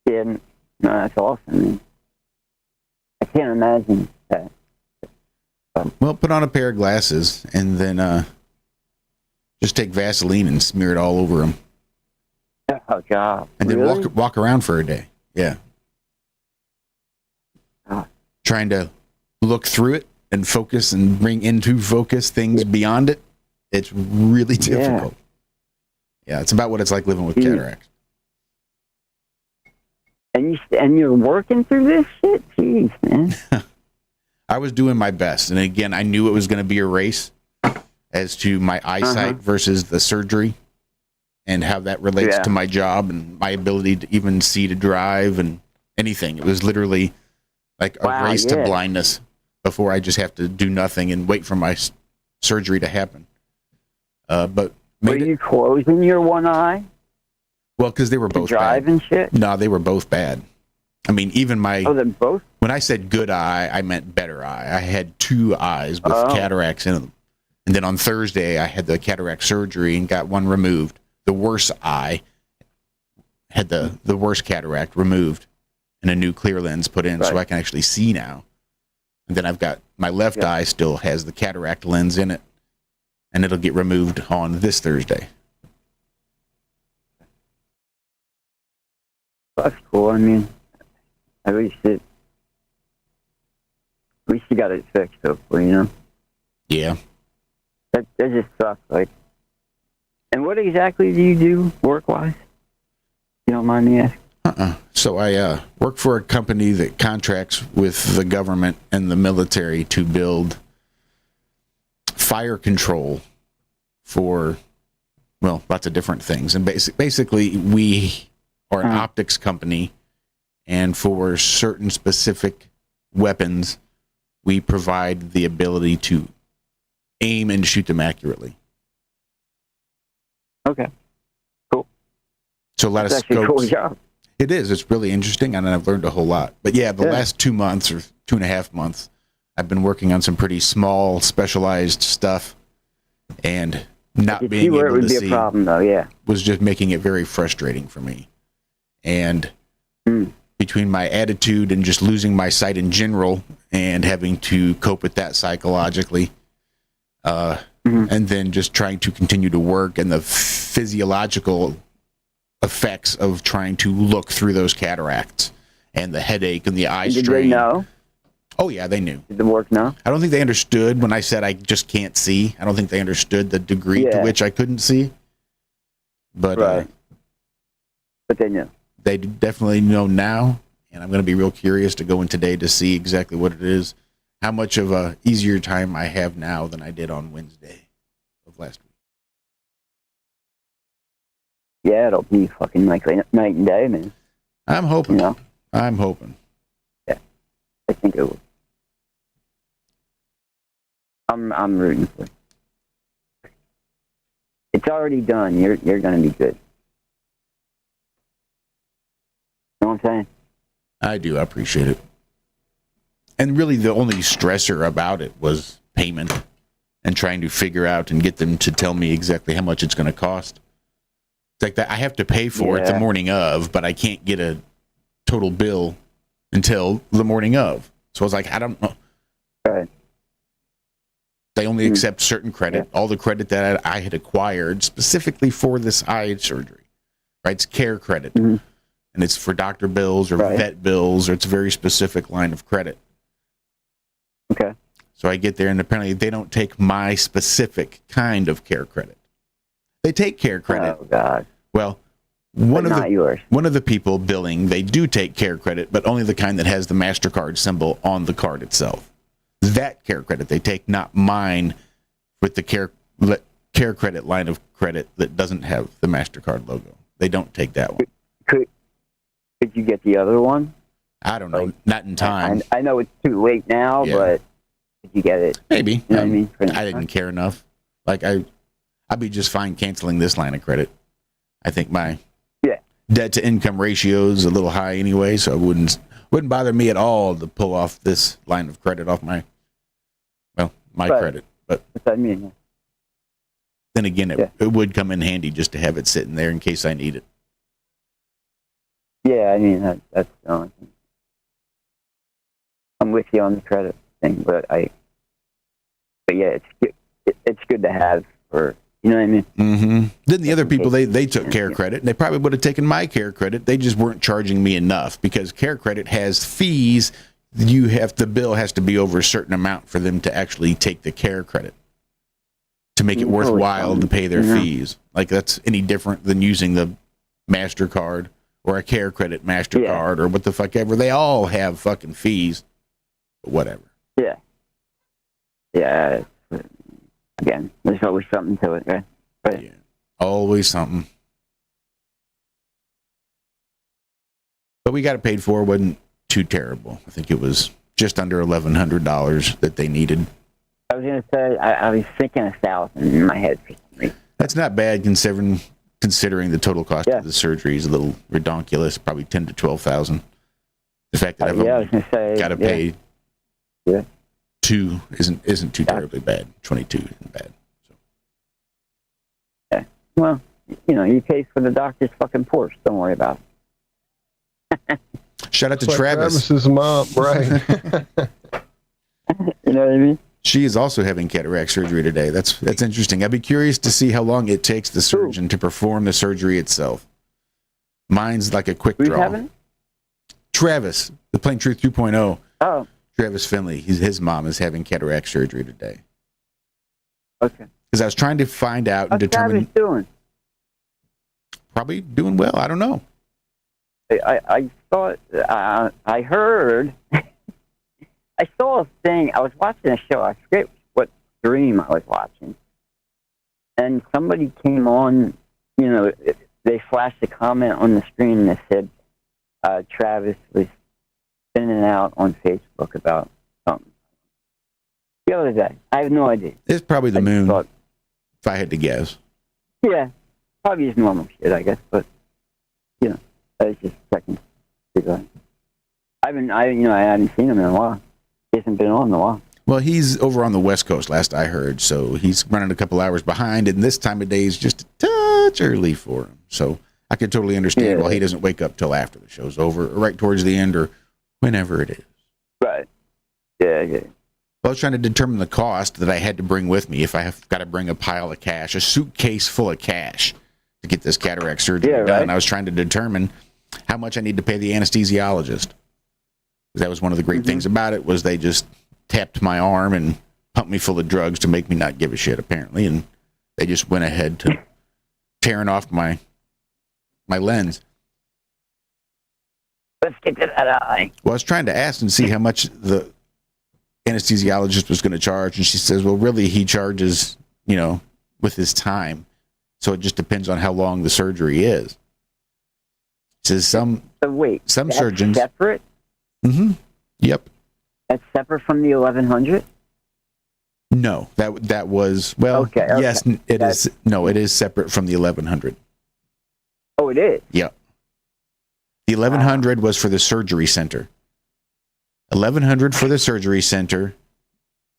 Yeah, no, that's awesome. I can't imagine that. Well, put on a pair of glasses and then just take Vaseline and smear it all over them. Oh, God. And then really? walk around for a day. Yeah. Trying to look through it and focus and bring into focus things beyond it. It's really difficult. Yeah, it's about what it's like living with cataracts. And you're working through this shit? Jeez, man. I was doing my best. And again, I knew it was going to be a race as to my eyesight versus the surgery and how that relates to my job and my ability to even see to drive and anything. It was literally like a race to blindness before I just have to do nothing and wait for my surgery to happen. But were you closing your one eye? Well, because they were both drive bad. And shit? No, they were both bad. I mean, even my... Oh, they're both? When I said good eye, I meant better eye. I had 2 eyes with cataracts in them. And then on Thursday, I had the cataract surgery and got one removed. The worst eye had the worst cataract removed and a new clear lens put in so I can actually see now. And then I've got my left eye still has the cataract lens in it, and it'll get removed on this Thursday. That's cool. I mean, at least you got it fixed, hopefully, you know? Yeah. That just sucks. Like, and what exactly do you do work-wise? You don't mind me asking? So I work for a company that contracts with the government and the military to build fire control for, well, lots of different things. And basically, we are an optics company, and for certain specific weapons, we provide the ability to aim and shoot them accurately. Okay. Cool. So a lot That's of actually a scopes. cool job. It is. It's really interesting, and I've learned a whole lot. But yeah, the last 2 months or 2.5 months, I've been working on some pretty small, specialized stuff, and not being where able it would to be a problem, though. Yeah. was just making it very frustrating for me. And between my attitude and just losing my sight in general, and having to cope with that psychologically, and then just trying to continue to work and the physiological effects of trying to look through those cataracts and the headache and the eye strain. Did they know? Oh, yeah, they knew. Did the work know? I don't think they understood when I said I just can't see. I don't think they understood the degree to which I couldn't see. But but they knew. They definitely know now, and I'm going to be real curious to go in today to see exactly what it is, how much of a easier time I have now than I did on Wednesday of last week. Yeah, it'll be fucking like night and day, man. I'm hoping. You know? I'm hoping. Yeah, I think it will. I'm rooting for it. It's already done. You're gonna be good. You know what I'm saying? I do. I appreciate it. And really, the only stressor about it was payment and trying to figure out and get them to tell me exactly how much it's going to cost. It's like that. I have to pay for it the morning of, but I can't get a total bill until the morning of. So I was like, I don't know. Right. They only accept certain credit, all the credit that I had acquired specifically for this eye surgery. Right? It's care credit. And it's for doctor bills or vet bills, or it's a very specific line of credit. Okay. So I get there, and apparently they don't take my specific kind of care credit. They take care credit. Oh, God. Well, one yours. One of the people billing, they do take care credit, but only the kind that has the MasterCard symbol on the card itself. That care credit they take, not mine with the care credit line of credit that doesn't have the MasterCard logo. They don't take that one. Could you get the other one? I don't know. Not in time. I know it's too late now, but did you get it? Maybe. You know what I mean? I didn't care enough. Like I'd be just fine canceling this line of credit. I think my debt to income ratio is a little high anyway, so it wouldn't bother me at all to pull off this line of credit off my credit. But I mean, then again, it would come in handy just to have it sitting there in case I need it. Yeah, I mean that's the only thing. I'm with you on the credit thing, but yeah, it's good to have for, you know what I mean? Mm-hmm. Then the other people, they took care credit, and they probably would have taken my care credit. They just weren't charging me enough because care credit has fees. The bill has to be over a certain amount for them to actually take the care credit to make it worthwhile to pay their fees. Like that's any different than using the MasterCard or a care credit MasterCard or what the fuck ever. They all have fucking fees. But whatever. Yeah. Yeah. Again, there's always something to it, right? Yeah. Always something. But we got it paid for. It wasn't too terrible. I think it was just under $1,100 that they needed. I was going to say, I was thinking 1,000 in my head for some reason. That's not bad considering the total cost of the surgery is a little redonkulous, probably 10 to 12,000. The fact that I've I was gonna say got to pay. Yeah. 2 isn't too terribly bad. 22 isn't bad. Yeah. Well, you pay for the doctor's fucking Porsche. Don't worry about it. Shout out to Like Travis. Travis's mom, right? You know what I mean? She is also having cataract surgery today. That's interesting. I'd be curious to see how long it takes the surgeon to perform the surgery itself. Mine's like a quick Who's draw. having it? Travis, the Plain Truth 3.0. Oh. Travis Finley. His mom is having cataract surgery today. Okay. Because I was trying to find out and How's determine. Travis doing? Probably doing well. I don't know. I thought I heard. I saw a thing. I was watching a show. I forget what stream I was watching, and somebody came on. They flashed a comment on the screen that said Travis was spinning out on Facebook about something the other day. I have no idea. It's probably the moon. If I had to guess. Yeah, probably his normal shit, I guess. But I was just checking. I haven't seen him in a while. He hasn't been on in a while. Well, he's over on the West Coast, last I heard, so he's running a couple hours behind, and this time of day is just a touch early for him. So I could totally understand why he doesn't wake up till after the show's over, or right towards the end, or whenever it is. Right. Yeah. Well, I was trying to determine the cost that I had to bring with me if I have got to bring a pile of cash, a suitcase full of cash to get this cataract surgery done. Right. I was trying to determine how much I need to pay the anesthesiologist. That was one of the great things about it, was they just tapped my arm and pumped me full of drugs to make me not give a shit, apparently, and they just went ahead to tearing off my lens. Let's get to that eye. Well, I was trying to ask and see how much the anesthesiologist was going to charge, and she says, well, really, he charges, with his time, so it just depends on how long the surgery is. Says some surgeons separate. Mm-hmm. Yep. That's separate from the 1100. No, that was Okay. Yes, it is. No, it is separate from the 1100. Oh, it is. Yep. The 1100 was for the surgery center. 1100 for the surgery center.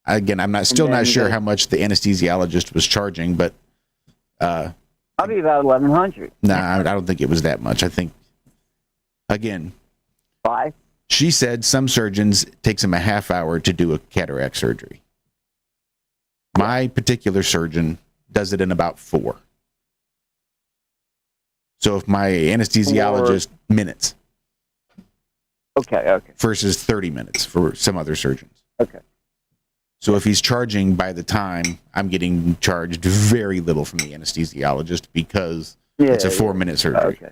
Again, I'm still not sure how much the anesthesiologist was charging, but Probably about 1100. I don't think it was that much. I think, again, 5. She said some surgeons, it takes them a half hour to do a cataract surgery. My particular surgeon does it in about 4. So if my anesthesiologist, minutes. Okay. Versus 30 minutes for some other surgeons. Okay. So if he's charging by the time, I'm getting charged very little from the anesthesiologist because it's a 4-minute surgery. Okay.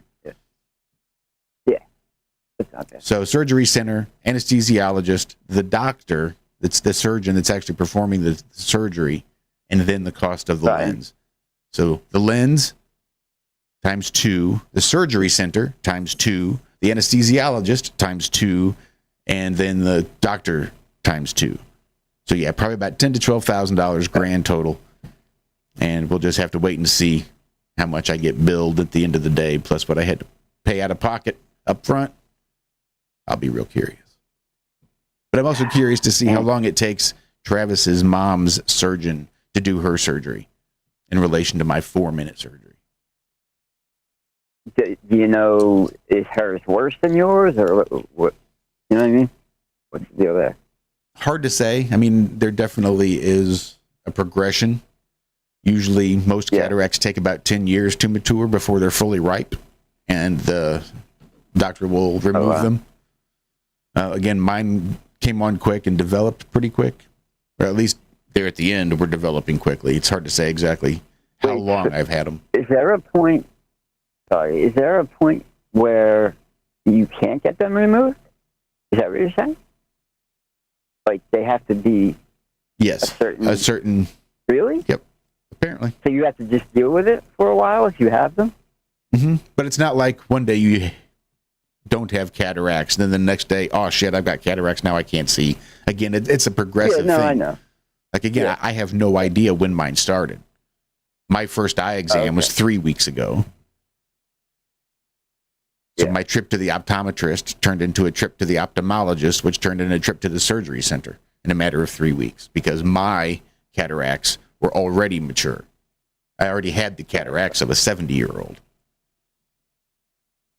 So surgery center, anesthesiologist, the doctor, that's the surgeon that's actually performing the surgery, and then the cost of the lens. So the lens times 2, the surgery center times 2, the anesthesiologist times 2, and then the doctor times 2. So yeah, probably about $10,000 to $12,000 grand total. And we'll just have to wait and see how much I get billed at the end of the day, plus what I had to pay out of pocket up front. I'll be real curious. But I'm also curious to see how long it takes Travis's mom's surgeon to do her surgery in relation to my 4-minute surgery. Do you know, is hers worse than yours, or what? You know what I mean? What's the deal there? Hard to say. I mean, there definitely is a progression. Usually, most cataracts take about 10 years to mature before they're fully ripe, and the doctor will remove them. Again, mine came on quick and developed pretty quick. Or at least there at the end, we're developing quickly. It's hard to say exactly how long I've had them. Is there a point where you can't get them removed? Is that what you're saying? Like, they have to be a certain... Really? Yep, apparently. So you have to just deal with it for a while if you have them? Mm-hmm. But it's not like one day you don't have cataracts, and then the next day, oh shit, I've got cataracts, now I can't see. Again, it's a progressive thing. I know. Like, again, I have no idea when mine started. My first eye exam was 3 weeks ago. So my trip to the optometrist turned into a trip to the ophthalmologist, which turned into a trip to the surgery center in a matter of 3 weeks because my cataracts were already mature. I already had the cataracts of a 70-year-old.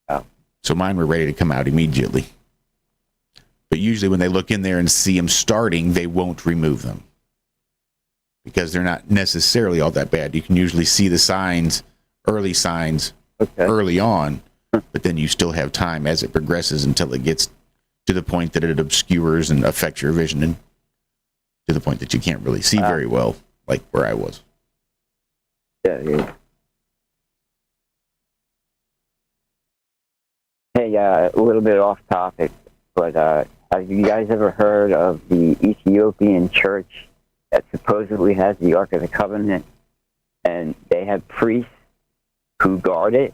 Oh. So mine were ready to come out immediately. But usually when they look in there and see them starting, they won't remove them because they're not necessarily all that bad. You can usually see the signs, early signs, early on, but then you still have time as it progresses until it gets to the point that it obscures and affects your vision and to the point that you can't really see very well, like where I was. Yeah. Hey, a little bit off topic, but have you guys ever heard of the Ethiopian church that supposedly has the Ark of the Covenant, and they have priests who guard it,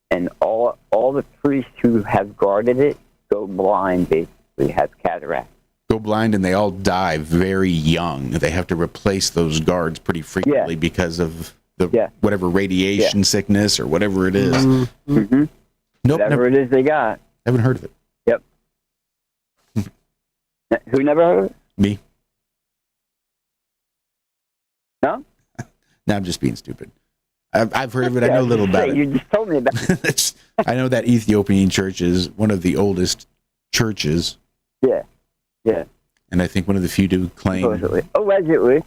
and all the priests who have guarded it go blind, basically, have cataracts. Go blind, and they all die very young. They have to replace those guards pretty frequently because of the whatever radiation sickness or whatever it is. Mm-hmm. Nope, whatever it is they got. Haven't heard of it. Yep. Who never heard of it? Me. No? No, I'm just being stupid. I've heard of it. I know a little about it. You just told me about it. I know that Ethiopian church is one of the oldest churches. Yeah. And I think one of the few to claim. Allegedly.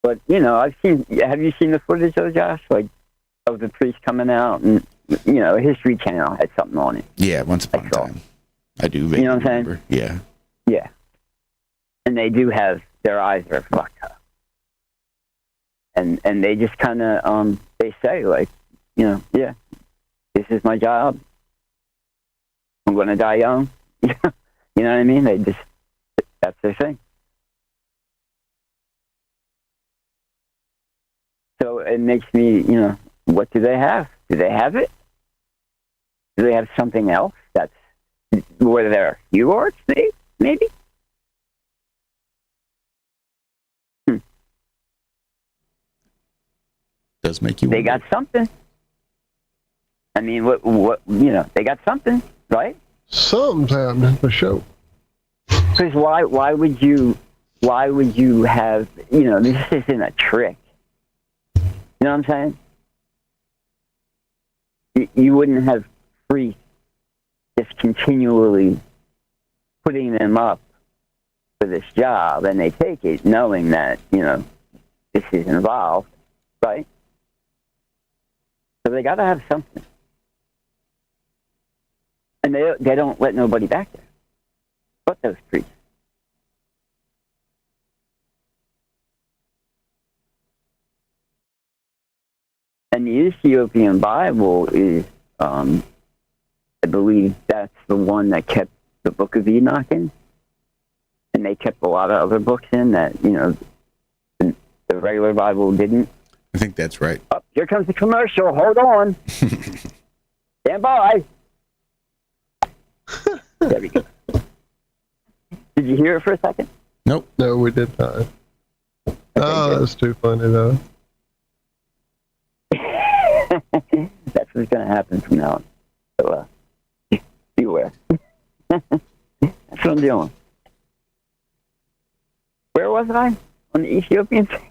But, have you seen the footage though, Josh? Like, of the priest coming out and, History Channel had something on it. Yeah, once upon a time. I do. You know what I'm saying? Yeah. Yeah. And they do have, their eyes are fucked up. And they just kind of, they say, like, this is my job. I'm going to die young. You know what I mean? That's their thing. So it makes me, what do they have? Do they have it? Do they have something else that's where they're IRONWORX, maybe? Does make you They got something. I mean, what they got something, right? Something's happening for sure. Because why would you have, this isn't a trick. You know what I'm saying? You wouldn't have priests just continually putting them up for this job, and they take it knowing that, this is involved, right? So they got to have something. And they don't let nobody back there but those priests. And the Ethiopian Bible is, I believe that's the one that kept the Book of Enoch in. And they kept a lot of other books in that, the regular Bible didn't. I think that's right. Oh, here comes the commercial. Hold on. Stand by. There we go. Did you hear it for a second? Nope. No, we did not. Oh, that's too funny, though. That's what's going to happen from now on. So, beware. That's what I'm doing. Where was I? On the Ethiopian thing?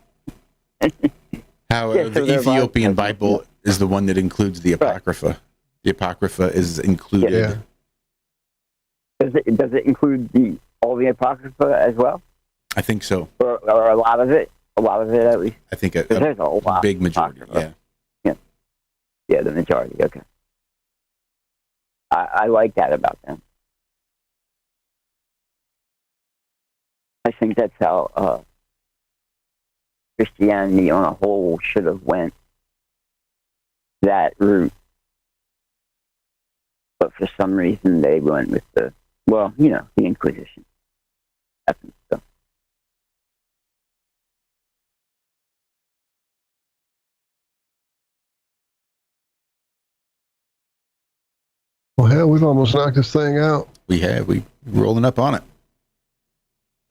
How the Ethiopian Bible is the one that includes the Apocrypha. Right. The Apocrypha is included. Yeah. Does it include all the Apocrypha as well? I think so. Or a lot of it? A lot of it, at least? I think there's a lot big majority, Yeah, the majority, okay. I like that about them. I think that's how Christianity on a whole should have went that route. But for some reason they went with the Inquisition. Happens, so. Well, hell, we've almost knocked this thing out. We have. We're rolling up on it.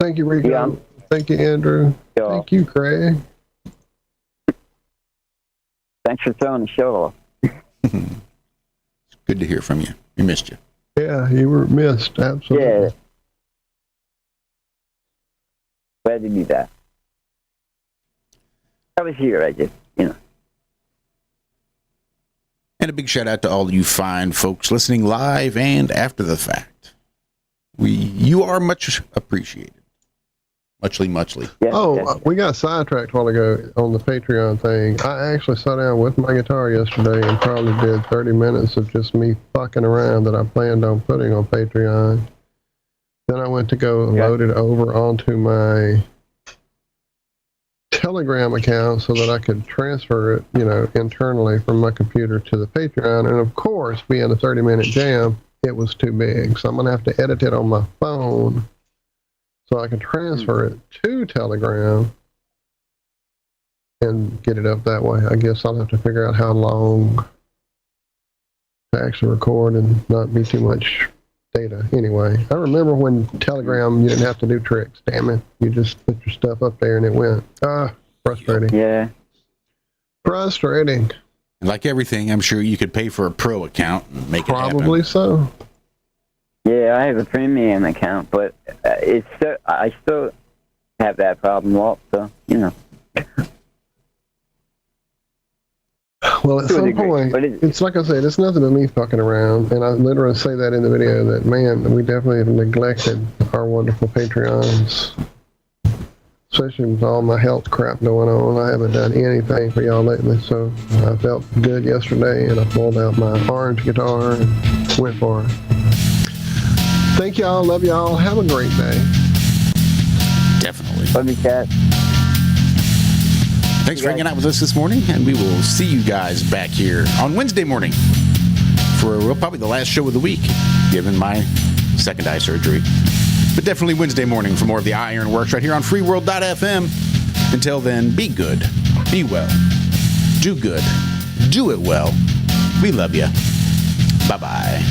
Thank you, Rico. Yeah. Thank you, Andrew. Yeah. Thank you, Craig. Thanks for throwing the show off. It's good to hear from you. We missed you. Yeah, you were missed. Absolutely. Yeah. Glad to be back. I was here, I just, And a big shout out to all you fine folks listening live and after the fact. You are much appreciated. Muchly. We got sidetracked a while ago on the Patreon thing. I actually sat down with my guitar yesterday and probably did 30 minutes of just me fucking around that I planned on putting on Patreon. Then I went to go load it over onto my Telegram account so that I could transfer it, internally from my computer to the Patreon. And of course, being a 30-minute jam, it was too big. So I'm going to have to edit it on my phone so I can transfer it to Telegram and get it up that way. I guess I'll have to figure out how long to actually record and not be too much data. Anyway, I remember when Telegram, you didn't have to do tricks. Damn it. You just put your stuff up there and it went. Frustrating. Yeah. Frustrating. And like everything, I'm sure you could pay for a pro account and make it happen. Probably so. Yeah, I have a premium account, but I still have that problem, Walt, so, Well, at some point, it's like I said, it's nothing but me fucking around. And I literally say that in the video that, man, we definitely have neglected our wonderful Patreons. Especially with all my health crap going on. I haven't done anything for y'all lately. So I felt good yesterday and I pulled out my orange guitar and went for it. Thank y'all. Love y'all. Have a great day. Definitely. Love you, Cat. Thanks for hanging out with us this morning, and we will see you guys back here on Wednesday morning for probably the last show of the week, given my second eye surgery. But definitely Wednesday morning for more of the Ironworks right here on freeworld.fm. Until then, be good, be well, do good, do it well. We love you. Bye-bye.